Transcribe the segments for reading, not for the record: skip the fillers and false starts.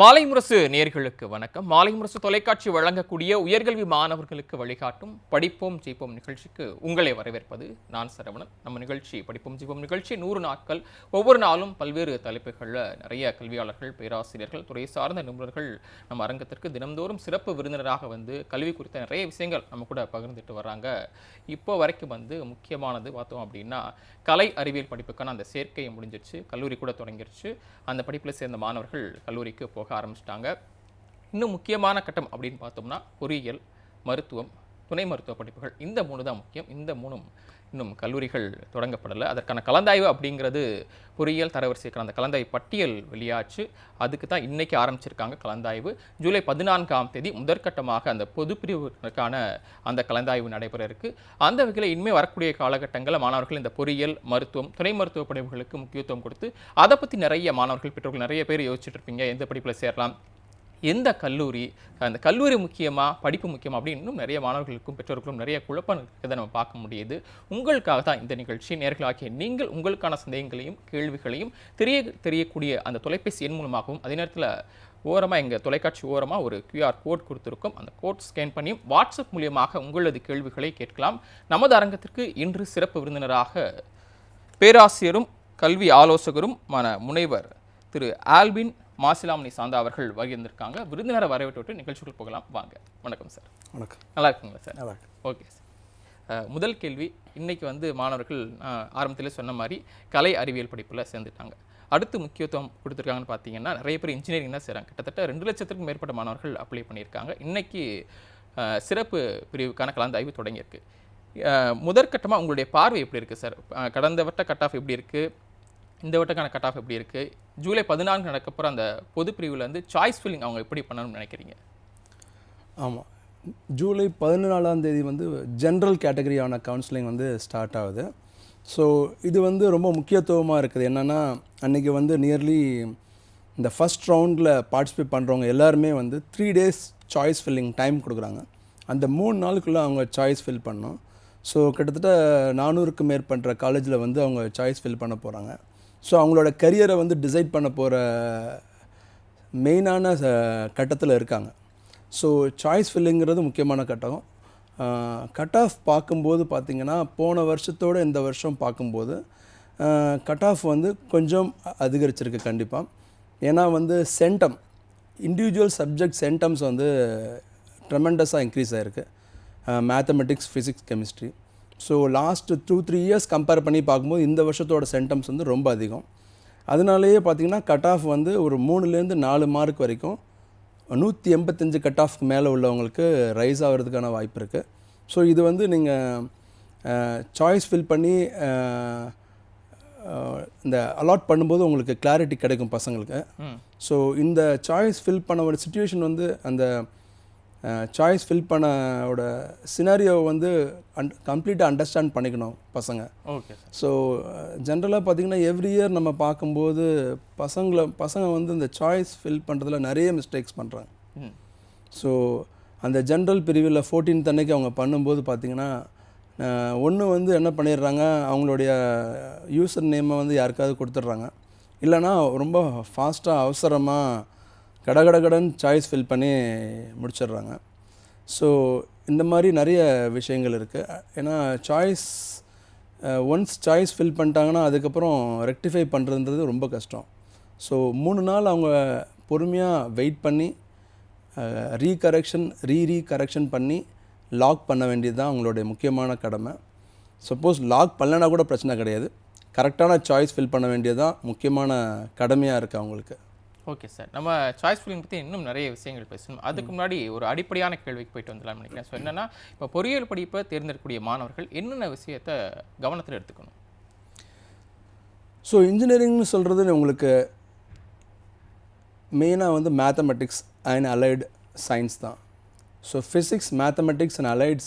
மாலை முரசு நேயர்களுக்கு வணக்கம். மாலை முரசு தொலைக்காட்சி வழங்கக்கூடிய உயர்கல்வி மாணவர்களுக்கு வழிகாட்டும் படிப்போம் ஜெயிப்போம் நிகழ்ச்சிக்கு உங்களை வரவேற்பது நான் சரவணன். நம்ம நிகழ்ச்சி படிப்போம் ஜெயிப்போம் நிகழ்ச்சி 100 நாட்கள். ஒவ்வொரு நாளும் பல்வேறு தலைப்புகளில் நிறைய கல்வியாளர்கள், பேராசிரியர்கள், துறை சார்ந்த நிபுணர்கள் நம்ம அரங்கத்திற்கு தினம்தோறும் சிறப்பு விருந்தினராக வந்து கல்வி குறித்த நிறைய விஷயங்கள் நம்ம கூட பகிர்ந்துட்டு வர்றாங்க. இப்போ வரைக்கும் வந்து முக்கியமானது பார்த்தோம் அப்படின்னா கலை அறிவியல் படிப்புக்கான அந்த சேர்க்கையை முடிஞ்சிருச்சு, கல்லூரி கூட தொடங்கிருச்சு. அந்த படிப்பில் சேர்ந்த மாணவர்கள் கல்லூரிக்கு போக ஆரம்பிச்சிட்டாங்க. இன்னும் முக்கியமான கட்டம் அப்படின்னு பார்த்தோம்னா பொறியியல், மருத்துவம், துணை மருத்துவ படிப்புகள், இந்த 3 தான் முக்கியம். இந்த 3ம் இன்னும் கல்லூரிகள் தொடங்கப்படலை. அதற்கான கலந்தாய்வு அப்படிங்கிறது பொறியியல் தரவரிசைக்கான அந்த கலந்தாய்வு பட்டியல் வெளியாச்சு. அதுக்கு தான் இன்னைக்கு ஆரம்பிச்சிருக்காங்க கலந்தாய்வு. ஜூலை 14ஆம் தேதி முதற்கட்டமாக அந்த பொது பிரிவுக்கான அந்த கலந்தாய்வு நடைபெற இருக்கு. அந்த வகையில் இனிமேல் வரக்கூடிய காலகட்டங்களில் மாணவர்கள் இந்த பொறியியல், மருத்துவம், துணை மருத்துவ படிப்புகளுக்கு முக்கியத்துவம் கொடுத்து அதை பற்றி நிறைய மாணவர்கள், பெற்றோர்கள் நிறைய பேர் யோசிச்சுட்டு இருப்பீங்க. எந்த படிப்பில் சேரலாம், எந்த கல்லூரி, அந்த கல்லூரி முக்கியமா, படிப்பு முக்கியமா அப்படின்னு இன்னும் நிறைய மாணவர்களுக்கும் பெற்றோர்களுக்கும் நிறைய குழப்பம் இருக்கிறத நம்ம பார்க்க முடியுது. உங்களுக்காக தான் இந்த நிகழ்ச்சி. நேயர்களாகிய நீங்கள் உங்களுக்கான சந்தேகங்களையும் கேள்விகளையும் தெரியக்கூடிய அந்த தொலைபேசி எண் மூலமாகவும், அதே நேரத்தில் ஓரமாக எங்கள் தொலைக்காட்சி ஓரமாக ஒரு QR கோட் கொடுத்துருக்கோம். அந்த கோட் ஸ்கேன் பண்ணி வாட்ஸ்அப் மூலியமாக உங்களது கேள்விகளை கேட்கலாம். நமது அரங்கத்திற்கு இன்று சிறப்பு விருந்தினராக பேராசிரியரும் கல்வி ஆலோசகரும் முனைவர் திரு ஆல்பின் மாசிலாமணி சாந்தா அவர்கள் வருகின்றிருக்காங்க. விருந்தினரை வரவேற்று நிகழ்ச்சிகள் போகலாம். வாங்க. வணக்கம் சார். வணக்கம். நல்லா இருக்குங்களா சார்? நல்லா. Okay sir. முதல் கேள்வி, இன்னைக்கு வந்து மாணவர்கள் ஆரம்பத்திலே சொன்ன மாதிரி கலை அறிவியல் படிப்பில் சேர்ந்துட்டாங்க. அடுத்து முக்கியத்துவம் கொடுத்துருக்காங்கன்னு பார்த்தீங்கன்னா நிறைய பேர் இன்ஜினியரிங் தான் செய்கிறாங்க. கிட்டத்தட்ட 2 லட்சத்துக்கும் மேற்பட்ட மாணவர்கள் அப்ளை பண்ணியிருக்காங்க. இன்னைக்கு சிறப்பு பிரிவுக்கான கலந்தாய்வு தொடங்கியிருக்கு. முதற்கட்டமாக உங்களுடைய பார்வை எப்படி இருக்குது சார்? கடந்த வட்ட கட் ஆஃப் எப்படி இருக்குது, இந்த வட்டக்கான கட் ஆஃப் எப்படி இருக்குது, ஜூலை 14 நடக்கப்புறம் அந்த பொது பிரிவில் வந்து சாய்ஸ் ஃபில்லிங் அவங்க எப்படி பண்ணணும்னு நினைக்கிறீங்க? ஆமாம், ஜூலை 14ஆம் தேதி வந்து ஜென்ரல் கேட்டகரியான கவுன்சிலிங் வந்து ஸ்டார்ட் ஆகுது. ஸோ இது வந்து ரொம்ப முக்கியத்துவமாக இருக்குது. என்னென்னா அன்றைக்கி வந்து நியர்லி இந்த ஃபஸ்ட் ரவுண்டில் பார்ட்டிசிபேட் பண்ணுறவங்க எல்லாருமே வந்து 3 days சாய்ஸ் ஃபில்லிங் டைம் கொடுக்குறாங்க. அந்த 3 நாளுக்குள்ளே அவங்க சாய்ஸ் ஃபில் பண்ணணும். ஸோ கிட்டத்தட்ட 400க்கும் மேற்பட்ட காலேஜில் வந்து அவங்க சாய்ஸ் ஃபில் பண்ண போகிறாங்க. ஸோ அவங்களோட கரியரை வந்து டிசைட் பண்ண போகிற மெயினான கட்டத்தில் இருக்காங்க. ஸோ சாய்ஸ் ஃபில்லுங்கிறது முக்கியமான கட்டம். கட் ஆஃப் பார்க்கும்போது பார்த்திங்கன்னா போன வருஷத்தோடு இந்த வருஷம் பார்க்கும்போது கட் ஆஃப் வந்து கொஞ்சம் அதிகரிச்சிருக்கு கண்டிப்பாக. ஏன்னா வந்து சென்டம், இண்டிவிஜுவல் சப்ஜெக்ட் சென்டம்ஸ் வந்து ட்ரெமெண்டஸாக இன்க்ரீஸ் ஆகிருக்கு. Mathematics, physics, chemistry. So last 2-3 years compare பண்ணி பார்க்கும்போது இந்த வருஷத்தோட சென்டம்ஸ் வந்து ரொம்ப அதிகம். அதனாலேயே பார்த்திங்கன்னா கட் ஆஃப் வந்து ஒரு 3லேருந்து 4 மார்க் வரைக்கும் 185 கட் ஆஃப்க்கு மேலே உள்ளவங்களுக்கு ரைஸ் ஆகிறதுக்கான வாய்ப்பு இருக்குது. ஸோ இது வந்து நீங்கள் சாய்ஸ் ஃபில் பண்ணி இந்த அலாட் பண்ணும்போது உங்களுக்கு கிளாரிட்டி கிடைக்கும் பசங்களுக்கு. ஸோ இந்த சாய்ஸ் ஃபில் பண்ண ஒரு சிச்சுவேஷன் வந்து அந்த சாய்ஸ் ஃபில் பண்ணோட சினாரியோ வந்து கம்ப்ளீட்டாக அண்டர்ஸ்டாண்ட் பண்ணிக்கணும் பசங்க. ஓகே. ஸோ ஜென்ரலாக பார்த்திங்கன்னா எவ்ரி இயர் நம்ம பார்க்கும்போது பசங்க வந்து இந்த சாய்ஸ் ஃபில் பண்ணுறதுல நிறைய மிஸ்டேக்ஸ் பண்ணுறாங்க. ஸோ அந்த ஜென்ரல் பிரிவில் 14th அன்னைக்கு அவங்க பண்ணும்போது பார்த்திங்கன்னா ஒன்று வந்து என்ன பண்ணிடுறாங்க, அவங்களுடைய யூசர் நேமை வந்து யாருக்காவது கொடுத்துட்றாங்க. இல்லைனா ரொம்ப ஃபாஸ்ட்டாக அவசரமாக கடகடகடன் சாய்ஸ் ஃபில் பண்ணி முடிச்சிடுறாங்க. ஸோ இந்த மாதிரி நிறைய விஷயங்கள் இருக்குது. ஏன்னா ஒன்ஸ் சாய்ஸ் ஃபில் பண்ணிட்டாங்கன்னா அதுக்கப்புறம் ரெக்டிஃபை பண்ணுறதுன்றது ரொம்ப கஷ்டம். ஸோ 3 நாள் அவங்க பொறுமையாக வெயிட் பண்ணி ரீகரெக்ஷன் பண்ணி லாக் பண்ண வேண்டியது தான் அவங்களுடைய முக்கியமான கடமை. சப்போஸ் லாக் பண்ணலனா கூட பிரச்சனை கிடையாது, கரெக்டான சாய்ஸ் ஃபில் பண்ண வேண்டியது தான் முக்கியமான கடமையாக இருக்குது அவங்களுக்கு. ஓகே சார், நம்ம சாய்ஸ் ஃபில்லிங் பற்றி இன்னும் நிறைய விஷயங்கள் பேசணும். அதுக்கு முன்னாடி ஒரு அடிப்படையான கேள்விக்கு போயிட்டு வந்துடலாம்னு நினைக்கிறேன். ஸோ என்னென்னா, இப்போ பொறியியல் படிப்பை தேர்ந்தெடுக்கக்கூடிய மாணவர்கள் என்னென்ன விஷயத்தை கவனத்தில் எடுத்துக்கணும்? ஸோ இன்ஜினியரிங்னு சொல்கிறது உங்களுக்கு மெயினாக வந்து மேத்தமெட்டிக்ஸ் அண்ட் அலைடு சயின்ஸ் தான். So physics, mathematics and allied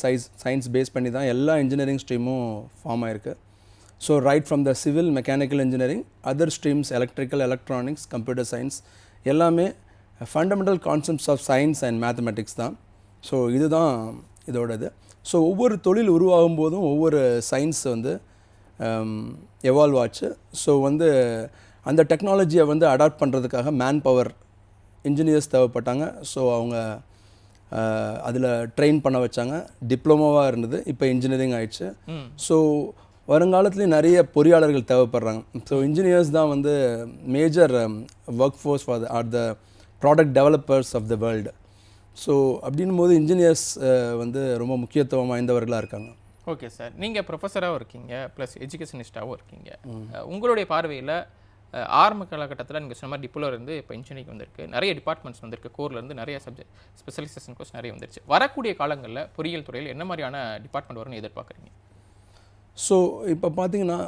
science base பண்ணி தான் எல்லா இன்ஜினியரிங் ஸ்ட்ரீமும் ஃபார்ம் ஆகிருக்கு. So right from the civil, mechanical engineering, other streams, electrical, electronics, computer science, எல்லாமே fundamental concepts of science and mathematics தான். So இதுதான் இதோடது. ஸோ ஒவ்வொரு தொழில் உருவாகும் போதும் ஒவ்வொரு சயின்ஸ் வந்து எவால்வ் ஆச்சு. ஸோ வந்து அந்த டெக்னாலஜியை வந்து அடாப்ட் பண்ணுறதுக்காக மேன் பவர் இன்ஜினியர்ஸ் தேவைப்பட்டாங்க. ஸோ அவங்க அதில் ட்ரெயின் பண்ண வச்சாங்க. டிப்ளமோவாக இருந்தது, இப்போ இன்ஜினியரிங் ஆயிடுச்சு. ஸோ வருங்காலத்துலேயும் நிறைய பொறியாளர்கள் தேவைப்படுறாங்க. ஸோ இன்ஜினியர்ஸ் தான் வந்து major work force for are the product developers of the world. So அப்படின்னும் போது இன்ஜினியர்ஸ் வந்து ரொம்ப முக்கியத்துவம் வாய்ந்தவர்களாக இருக்காங்க. ஓகே சார், நீங்கள் ப்ரொஃபஸராகவும் இருக்கீங்க, ப்ளஸ் எஜுகேஷனிஸ்டாகவும் இருக்கீங்க. உங்களுடைய பார்வையில் ஆரம்ப காலகட்டத்தில் நீங்கள் சொன்ன மாதிரி டிப்ளோ இருந்து இப்போ இன்ஜினியரிங் வந்திருக்கு, நிறைய டிபார்ட்மெண்ட்ஸ் வந்திருக்கு, கோர்லேருந்து நிறைய சப்ஜெக்ட் ஸ்பெஷலைசேஷன் கோர்ஸ் நிறைய வந்துருச்சு. வரக்கூடிய காலங்களில் பொறியியல் துறையில் என்ன மாதிரியான டிபார்ட்மெண்ட் வரும்னு எதிர்பார்க்குறீங்க? ஸோ இப்போ பார்த்தீங்கன்னா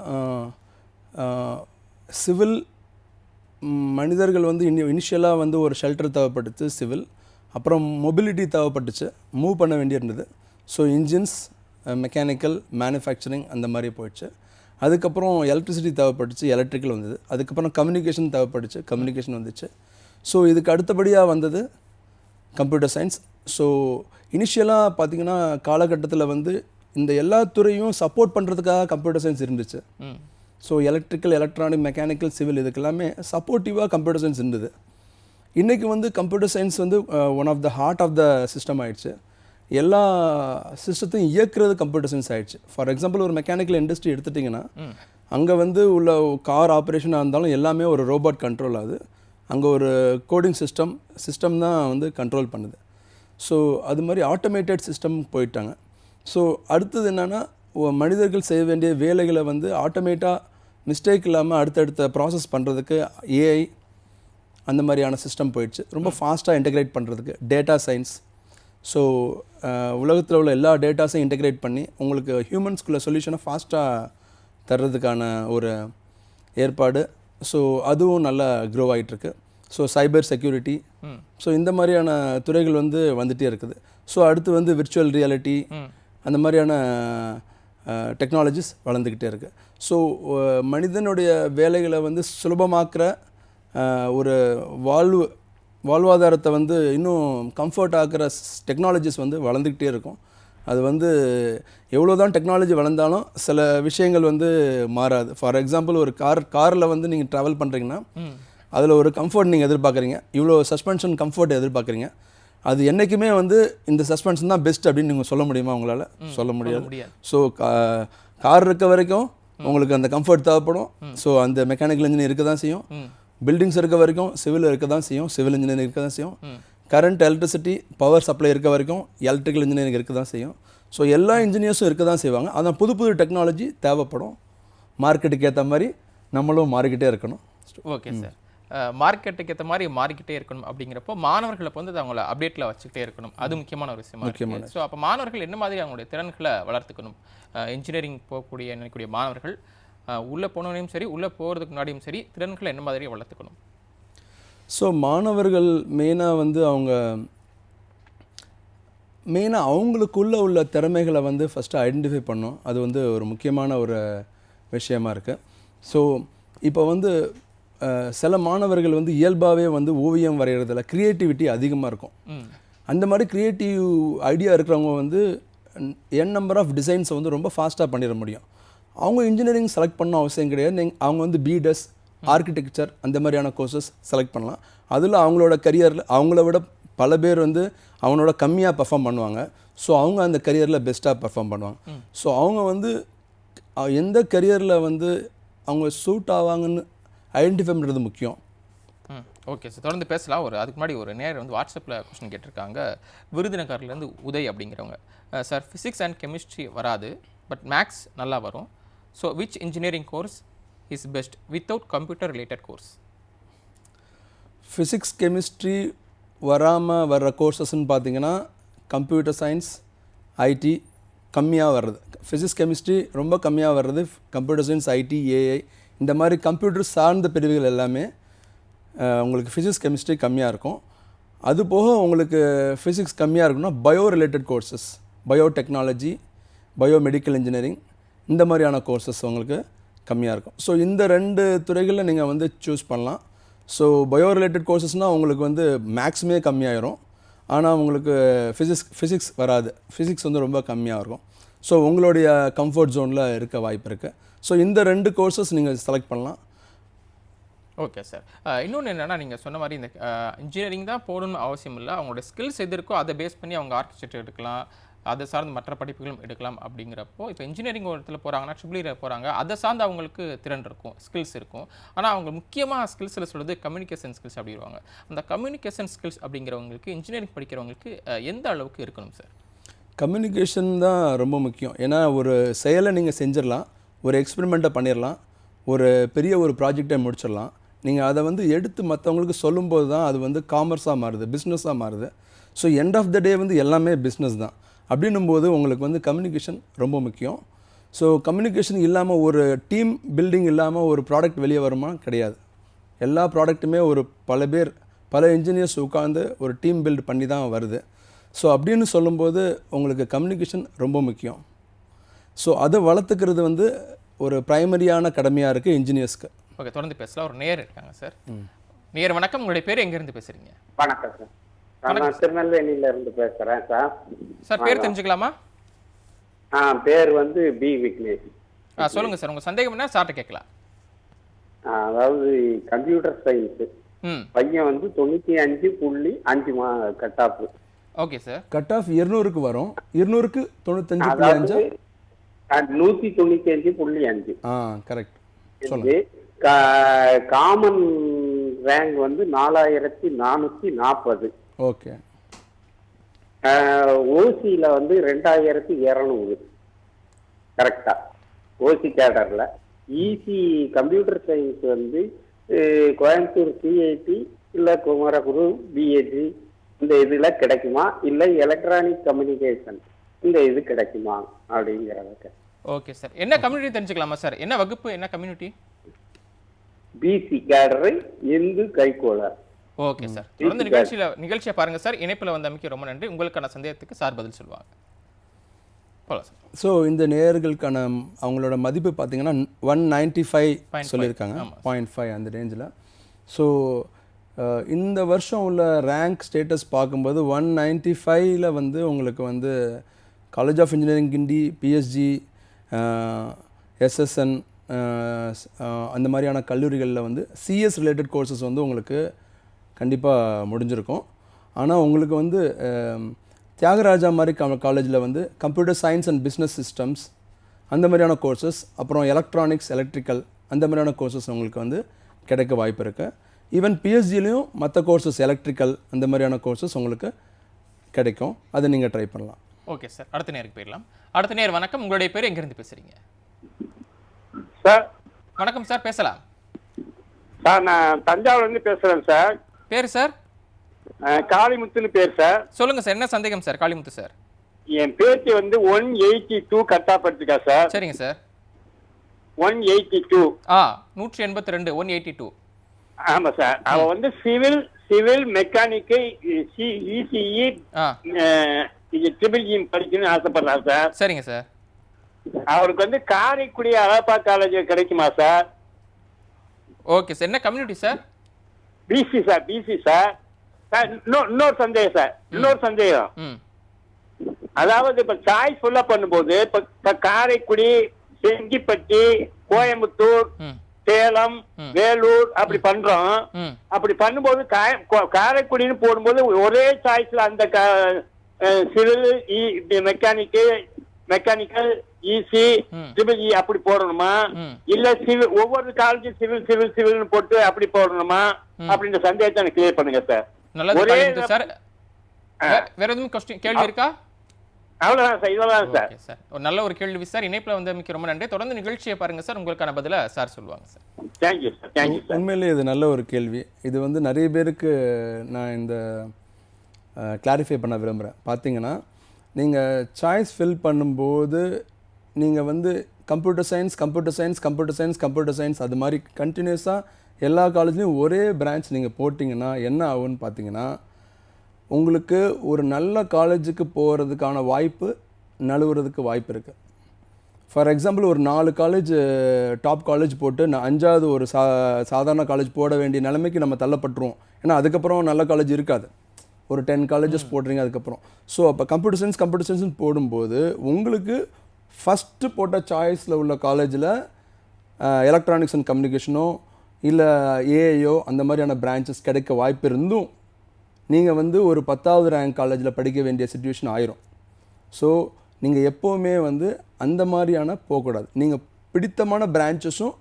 சிவில் மனிதர்கள் வந்து இனிஷியலாக வந்து ஒரு ஷெல்டர் தேவைப்பட்டுச்சு சிவில், அப்புறம் மொபிலிட்டி தேவைப்பட்டுச்சு, மூவ் பண்ண வேண்டியிருந்தது. ஸோ இன்ஜின்ஸ், மெக்கானிக்கல், மேனுஃபேக்சரிங் அந்த மாதிரி போயிடுச்சு. அதுக்கப்புறம் எலக்ட்ரிசிட்டி தேவைப்பட்டுச்சு, எலக்ட்ரிக்கல் வந்தது. அதுக்கப்புறம் கம்யூனிகேஷன் தேவைப்பட்டுச்சு, கம்யூனிகேஷன் வந்துச்சு. ஸோ இதுக்கு அடுத்தபடியாக வந்தது கம்ப்யூட்டர் சயின்ஸ். ஸோ இனிஷியலாக பார்த்திங்கன்னா காலகட்டத்தில் வந்து இந்த எல்லா துறையும் சப்போர்ட் பண்ணுறதுக்காக கம்ப்யூட்டர் சயின்ஸ் இருந்துச்சு. So electrical, electronic, mechanical, civil இதுக்கெல்லாமே சப்போர்ட்டிவாக கம்ப்யூட்டர் சயின்ஸ் இருந்தது. இன்றைக்கி வந்து கம்ப்யூட்டர் சயின்ஸ் வந்து one of the heart of the system ஆயிடுச்சு. எல்லா சிஸ்டத்தையும் இயக்குறது கம்ப்யூட்டர் சயின்ஸ் ஆயிடுச்சு. ஃபார் எக்ஸாம்பிள் ஒரு மெக்கானிக்கல் இண்டஸ்ட்ரி எடுத்துட்டிங்கன்னா அங்கே வந்து உள்ள கார் ஆப்ரேஷனாக இருந்தாலும் எல்லாமே ஒரு ரோபோட் கண்ட்ரோல் ஆகுது. அங்கே ஒரு கோடிங் சிஸ்டம் தான் வந்து கண்ட்ரோல் பண்ணுது. ஸோ அது மாதிரி ஆட்டோமேட்டட் சிஸ்டம் போயிட்டாங்க. ஸோ அடுத்தது என்னென்னா மனிதர்கள் செய்ய வேண்டிய வேலைகளை வந்து ஆட்டோமேட்டாக மிஸ்டேக் இல்லாமல் அடுத்தடுத்த ப்ராசஸ் பண்ணுறதுக்கு ஏஐ அந்த மாதிரியான சிஸ்டம் போயிடுச்சு. ரொம்ப ஃபாஸ்ட்டாக இன்டெகிரேட் பண்ணுறதுக்கு டேட்டா சயின்ஸ். ஸோ உலகத்தில் உள்ள எல்லா டேட்டாஸையும் இன்டெகிரேட் பண்ணி உங்களுக்கு ஹியூமன்ஸ்குள்ள சொல்யூஷனை ஃபாஸ்ட்டாக தர்றதுக்கான ஒரு ஏற்பாடு. ஸோ அதுவும் நல்லா க்ரோ ஆகிட்டுருக்கு. ஸோ சைபர் செக்யூரிட்டி, ஸோ இந்த மாதிரியான துறைகள் வந்து வந்துகிட்டே இருக்குது. ஸோ அடுத்து வந்து விர்ச்சுவல் ரியாலிட்டி அந்த மாதிரியான டெக்னாலஜிஸ் வளர்ந்துக்கிட்டே இருக்குது. ஸோ மனிதனுடைய வேலைகளை வந்து சுலபமாக்குற ஒரு வாழ்வாதாரத்தை வந்து இன்னும் கம்ஃபர்ட் ஆக்குற டெக்னாலஜிஸ் வந்து வளர்ந்துக்கிட்டே இருக்கும். அது வந்து எவ்வளோ தான் டெக்னாலஜி வளர்ந்தாலும் சில விஷயங்கள் வந்து மாறாது. ஃபார் எக்ஸாம்பிள் ஒரு காரில் வந்து நீங்கள் ட்ராவல் பண்ணுறீங்கன்னா அதில் ஒரு கம்ஃபர்ட் நீங்கள் எதிர்பார்க்குறீங்க, இவ்வளோ சஸ்பென்ஷன் கம்ஃபர்ட் எதிர்பார்க்குறீங்க. அது என்றைக்குமே வந்து இந்த சஸ்பென்ஷன் தான் பெஸ்ட் அப்படின்னு நீங்கள் சொல்ல முடியுமா? உங்களால் சொல்ல முடியாது. ஸோ கார் இருக்க வரைக்கும் உங்களுக்கு அந்த கம்ஃபர்ட் தேவைப்படும். ஸோ அந்த மெக்கானிக்கல் இன்ஜினியர் இருக்க தான் செய்யும். பில்டிங்ஸ் இருக்க வரைக்கும் சிவில் இருக்க தான் செய்யும், சிவில் இன்ஜினியரிங் இருக்க தான் செய்யும். கரண்ட், எலக்ட்ரிசிட்டி, பவர் சப்ளை இருக்க வரைக்கும் எலக்ட்ரிக்கல் இன்ஜினியரிங் இருக்க தான் செய்யும். ஸோ எல்லா இன்ஜினியர்ஸும் இருக்க தான் செய்வாங்க. அதான் புது புது டெக்னாலஜி தேவைப்படும். மார்க்கெட்டுக்கு ஏற்ற மாதிரி நம்மளும் மாறிக்கிட்டே இருக்கணும். ஓகே சார், மார்க்கெட்டுக்கு ஏற்ற மாதிரி மாறிக்கிட்டே இருக்கணும் அப்படிங்கிறப்போ மாணவர்களை வந்து அவங்கள அப்டேட்டில் வச்சுக்கிட்டே இருக்கணும். அது முக்கியமான ஒரு விஷயமா இருக்குது. ஸோ அப்போ மாணவர்கள் என்ன மாதிரி அவங்களுடைய திறன்களை வளர்த்துக்கணும்? இன்ஜினியரிங் நினைக்கக்கூடிய மாணவர்கள் உள்ளே போனோடையும் சரி, உள்ளே போகிறதுக்கு முன்னாடியும் சரி, திறன்களை என்ன மாதிரி வளர்த்துக்கணும்? ஸோ மாணவர்கள் மெயினாக அவங்களுக்குள்ளே உள்ள திறமைகளை வந்து ஃபஸ்ட்டு ஐடென்டிஃபை பண்ணணும். அது வந்து ஒரு முக்கியமான ஒரு விஷயமா இருக்குது. ஸோ இப்போ வந்து சில மாணவர்கள் வந்து இயல்பாகவே வந்து ஓவியம் வரைகிறதுல க்ரியேட்டிவிட்டி அதிகமாக இருக்கும். அந்த மாதிரி க்ரியேட்டிவ் ஐடியா இருக்கிறவங்க வந்து நம்பர் ஆஃப் டிசைன்ஸை வந்து ரொம்ப ஃபாஸ்ட்டாக பண்ணிட முடியும். அவங்க இன்ஜினியரிங் செலக்ட் பண்ண அவசியம் கிடையாது. அவங்க வந்து பிடெஸ், ஆர்கிடெக்சர் அந்த மாதிரியான கோர்சஸ் செலக்ட் பண்ணலாம். அதில் அவங்களோட கரியரில் அவங்கள விட பல பேர் வந்து அவனோட கம்மியாக பர்ஃபார்ம் பண்ணுவாங்க. ஸோ அவங்க அந்த கரியரில் பெஸ்ட்டாக பர்ஃபார்ம் பண்ணுவாங்க. ஸோ அவங்க வந்து எந்த கரியரில் வந்து அவங்க சூட் ஆவாங்கன்னு ஐடென்டிஃபை பண்ணுறது முக்கியம். ஓகே சார், தொடர்ந்து பேசலாம். அதுக்கு முன்னாடி ஒரு நேரம் வந்து வாட்ஸ்அப்பில் கொஸ்டின் கேட்டிருக்காங்க. விருதுநகர்லேருந்து உதய் அப்படிங்கிறவங்க, சார் ஃபிசிக்ஸ் அண்ட் கெமிஸ்ட்ரி வராது, பட் மேக்ஸ் நல்லா வரும். So which engineering course is best without computer related course? Physics chemistry வராமல் வர்ற கோர்சஸ்ன்னு பார்த்தீங்கன்னா கம்ப்யூட்டர் சயின்ஸ், ஐடி கம்மியாக வர்றது. ஃபிசிக்ஸ் கெமிஸ்ட்ரி ரொம்ப கம்மியாக வர்றது. கம்ப்யூட்டர் சயின்ஸ், ஐடி, ஏஐ இந்த மாதிரி கம்ப்யூட்டர் சார்ந்த பிரிவுகள் எல்லாமே உங்களுக்கு ஃபிசிக்ஸ் கெமிஸ்ட்ரி கம்மியாக இருக்கும். அது போக உங்களுக்கு ஃபிசிக்ஸ் கம்மியாக இருக்குன்னா bio related courses, biotechnology, biomedical engineering இந்த மாதிரியான கோர்சஸ் உங்களுக்கு கம்மியாக இருக்கும். ஸோ இந்த 2 துறைகளில் நீங்கள் வந்து சூஸ் பண்ணலாம். ஸோ பயோ ரிலேட்டட் கோர்சஸ்னால் உங்களுக்கு வந்து மேக்ஸுமே கம்மியாயிரும். ஆனால் உங்களுக்கு ஃபிசிக்ஸ் வராது. ஃபிசிக்ஸ் வந்து ரொம்ப கம்மியாக இருக்கும். ஸோ உங்களுடைய கம்ஃபர்ட் ஜோனில் இருக்க வாய்ப்பு இருக்குது. ஸோ இந்த 2 கோர்சஸ் நீங்கள் செலக்ட் பண்ணலாம். Okay sir. இன்னொன்று என்னென்னா நீங்கள் சொன்ன மாதிரி இந்த இன்ஜினியரிங் தான் போகணும்னு அவசியம் இல்லை. அவங்களோட ஸ்கில்ஸ் எது இருக்கோ அதை பேஸ் பண்ணி அவங்க ஆர்கிடெக்சர் எடுக்கலாம், அதை சார்ந்த மற்ற படிப்புகளும் எடுக்கலாம். அப்படிங்கிறப்போ இப்போ இன்ஜினியரிங் ஒரு இடத்துல போகிறாங்கன்னா ட்ரிபிள் போகிறாங்க, அதை சார்ந்து அவங்களுக்கு திறன் இருக்கும், ஸ்கில்ஸ் இருக்கும். ஆனால் அவங்க முக்கியமாக ஸ்கில்ஸில் சொல்கிறது கம்யூனிகேஷன் ஸ்கில்ஸ் அப்படிடுவாங்க. அந்த கம்யூனிகேஷன் ஸ்கில்ஸ் அப்படிங்கிறவங்களுக்கு இன்ஜினியரிங் படிக்கிறவங்களுக்கு எந்த அளவுக்கு இருக்கணும் சார்? கம்யூனிகேஷன் தான் ரொம்ப முக்கியம். ஏன்னா ஒரு செயலை நீங்கள் செஞ்சிடலாம், ஒரு எக்ஸ்பெரிமெண்ட்டை பண்ணிடலாம், ஒரு பெரிய ஒரு ப்ராஜெக்டை முடிச்சிடலாம். நீங்கள் அதை வந்து எடுத்து மற்றவங்களுக்கு சொல்லும்போது தான் அது வந்து காமர்ஸாக மாறுது, பிஸ்னஸாக மாறுது. ஸோ எண்ட் ஆஃப் த டே வந்து எல்லாமே பிஸ்னஸ் தான். அப்படின்னும்போது உங்களுக்கு வந்து கம்யூனிகேஷன் ரொம்ப முக்கியம். ஸோ கம்யூனிகேஷன் இல்லாமல் ஒரு டீம் பில்டிங் இல்லாமல் ஒரு ப்ராடக்ட் வெளியே வருமா? கிடையாது. எல்லா ப்ராடக்ட்டுமே ஒரு பல இன்ஜினியர்ஸ் உட்காந்து ஒரு டீம் பில்ட் பண்ணி தான் வருது. ஸோ அப்படின்னு சொல்லும்போது உங்களுக்கு கம்யூனிகேஷன் ரொம்ப முக்கியம். ஸோ அதை வளர்த்துக்கிறது வந்து ஒரு ப்ரைமரியான கடமையாக இருக்குது இன்ஜினியர்ஸ்க்கு. ஓகே, தொடர்ந்து பேசலாம். ஒரு நேயர் இருக்காங்க சார். நேயர் வணக்கம், உங்களுடைய பேர் எங்கேருந்து பேசுகிறீங்க? வணக்கம் சார், நான் திருநெல்வேலியில இருந்து பேசுறேன் சார். சார் பேர் தெரிஞ்சுக்கலாமா? பேர் வந்து பி விக்னேஷ். சொல்லுங்க சார், உங்க சந்தேகம் என்ன சார்ட்ட கேட்கலாம். அதாவது கம்ப்யூட்டர் சயின்ஸ் பையன் வந்து 95.5 cut off. Okay sir. Cut off 200க்கு வரும், 200க்கு 95.5. 195.5. கரெக்ட். காமன் ரேங்க் வந்து 4440. ஓகே. ஓசியில வந்து 2200. கரெக்டா? ஓசி கேடர்ல. ஈசி கம்ப்யூட்டர் சயின்ஸ் வந்து கோயம்புத்தூர் சிஐடி இல்ல குமரகுரு பிஏஜி இந்த இதுல கிடைக்குமா, இல்ல எலக்ட்ரானிக் கம்யூனிகேஷன் இந்த இது கிடைக்குமா அப்படிங்கிறத. Okay sir. என்ன கம்யூனிட்டி தெரிஞ்சுக்கலாமா சார்? என்ன வகுப்பு, என்ன கம்யூனிட்டி? பிசி கேடரை இந்து கைகோளர். Okay sir. தொடர்ந்து நிகழ்ச்சியை பாருங்க சார். இணைப்பில் வந்தமைக்கு ரொம்ப நன்றி. உங்களுக்கான சந்தேகத்துக்கு சார் பதில் சொல்லுவாங்க. போலாம் சார். ஸோ இந்த நேயர்களுக்கான அவங்களோட மதிப்பு பார்த்தீங்கன்னா 195 சொல்லியிருக்காங்க, 0.5 அந்த ரேஞ்சில். ஸோ இந்த வருஷம் உள்ள ரேங்க் ஸ்டேட்டஸ் பார்க்கும்போது 195ல் வந்து உங்களுக்கு வந்து college of engineering Guindy, PSG, SSN அந்த மாதிரியான கல்லூரிகளில் வந்து சிஎஸ் ரிலேட்டட் கோர்சஸ் வந்து உங்களுக்கு கண்டிப்பாக முடிஞ்சிருக்கும். ஆனால் உங்களுக்கு வந்து தியாகராஜா மாதிரி காலேஜில் வந்து computer science and business systems அந்த மாதிரியான கோர்சஸ், அப்புறம் எலக்ட்ரானிக்ஸ், எலக்ட்ரிக்கல் அந்த மாதிரியான கோர்சஸ் உங்களுக்கு வந்து கிடைக்க வாய்ப்பு இருக்குது. ஈவன் பிஎஸ்ஜிலையும் மற்ற கோர்சஸ் எலக்ட்ரிக்கல் அந்த மாதிரியான கோர்சஸ் உங்களுக்கு கிடைக்கும். அதை நீங்கள் ட்ரை பண்ணலாம். Okay sir. அடுத்த நேருக்கு போயிடலாம். அடுத்த நேர் வணக்கம், உங்களுடைய பேர் எங்கேருந்து பேசுகிறீங்க? சார் வணக்கம் சார், பேசலாம் சார். நான் தஞ்சாவூர்லேருந்து பேசுகிறேன் சார். பேர் சார்? காளிமுத்துன்னு பேர் சார். சொல்லுங்க சார், என்ன சந்தேகம் சார்? காளிமுத்து சார். என் பேச்சு வந்து 182 கட் ஆஃப் எடுத்துக்கா சார். சரிங்க சார். 182. 182, 182. ஆமா சார். அவ வந்து civil mechanical ECE triple E படிக்கணும்னு ஆசைப்படுறா சார். சரிங்க சார். அவருக்கு வந்து காரைக்குடி அழகப்பா காலேஜ் கிடைக்குமா சார்? Okay sir. என்ன community sir? BC sir. BC sir. இன்னொரு சந்தேகம் சார், இன்னொரு சந்தேகம். அதாவது இப்ப சாய்ஸ் ஃபுல்லா பண்ணும்போது இப்ப காரைக்குடி, செங்கிப்பட்டி, கோயம்புத்தூர், சேலம், வேலூர் அப்படி பண்றோம். அப்படி பண்ணும்போது காரைக்குடின்னு போடும்போது ஒரே சாய்ஸ்ல அந்த சிவில், மெக்கானிக்கல், இசி, சிவில் அப்படி போடணுமா, இல்ல சிவில் ஒவ்வொரு காலேஜும் சிவில்னு போட்டு அப்படி போடணுமா அப்படின்ற சந்தேகத்தை எனக்கு கிளியர் பண்ணுங்க சார். நல்லது சார். வேற எதுவும் கேள்வி இருக்கா? அவ்வளவுதான் சார், இதெல்லாம் சார். சார் ஒரு நல்ல ஒரு கேள்வி சார். இணைப்புல வந்தமைக்கு ரொம்ப நன்றி. தொடர்ந்து நிகழ்ச்சியை பாருங்க சார், உங்களுக்கான பதில சார் சொல்லுவாங்க sir. Thank you sir. Thank you sir. உண்மையிலேயே இது நல்ல ஒரு கேள்வி. இது வந்து நிறைய பேருக்கு நான் இந்த கிளாரிஃபை பண்ண விரும்புகிறேன். பார்த்தீங்கன்னா நீங்கள் சாய்ஸ் ஃபில் பண்ணும்போது நீங்கள் வந்து கம்ப்யூட்டர் சயின்ஸ் அது மாதிரி கண்டினியூஸாக எல்லா காலேஜ்லேயும் ஒரே பிரான்ச் நீங்கள் போட்டிங்கன்னா என்ன ஆகும்னு பார்த்தீங்கன்னா உங்களுக்கு ஒரு நல்ல காலேஜுக்கு போகிறதுக்கான வாய்ப்பு நழுவுறதுக்கு வாய்ப்பு இருக்குது. ஃபார் எக்ஸாம்பிள் ஒரு 4 காலேஜ் டாப் காலேஜ் போட்டு நான் 5வது ஒரு சாதாரண காலேஜ் போட வேண்டிய நிலைமைக்கு நம்ம தள்ளப்பட்டுருவோம். ஏன்னா அதுக்கப்புறம் நல்ல காலேஜ் இருக்காது. ஒரு 10 காலேஜஸ் போடுறீங்க அதுக்கப்புறம். ஸோ அப்போ கம்ப்யூட்டர் சயின்ஸ் போடும்போது உங்களுக்கு ஃபஸ்ட்டு போட்ட சாய்ஸில் உள்ள காலேஜில் எலக்ட்ரானிக்ஸ் அண்ட் கம்யூனிகேஷனோ இல்லை ஏஐயோ அந்த மாதிரியான பிரான்ச்சஸ் கிடைக்க வாய்ப்பு இருந்தும் நீங்கள் வந்து ஒரு 10வது ரேங்க் காலேஜில் படிக்க வேண்டிய சுச்சுவேஷன் ஆயிரும். ஸோ நீங்கள் எப்போவுமே வந்து அந்த மாதிரியான போகக்கூடாது. நீங்கள் பிடித்தமான பிரான்ச்சஸும்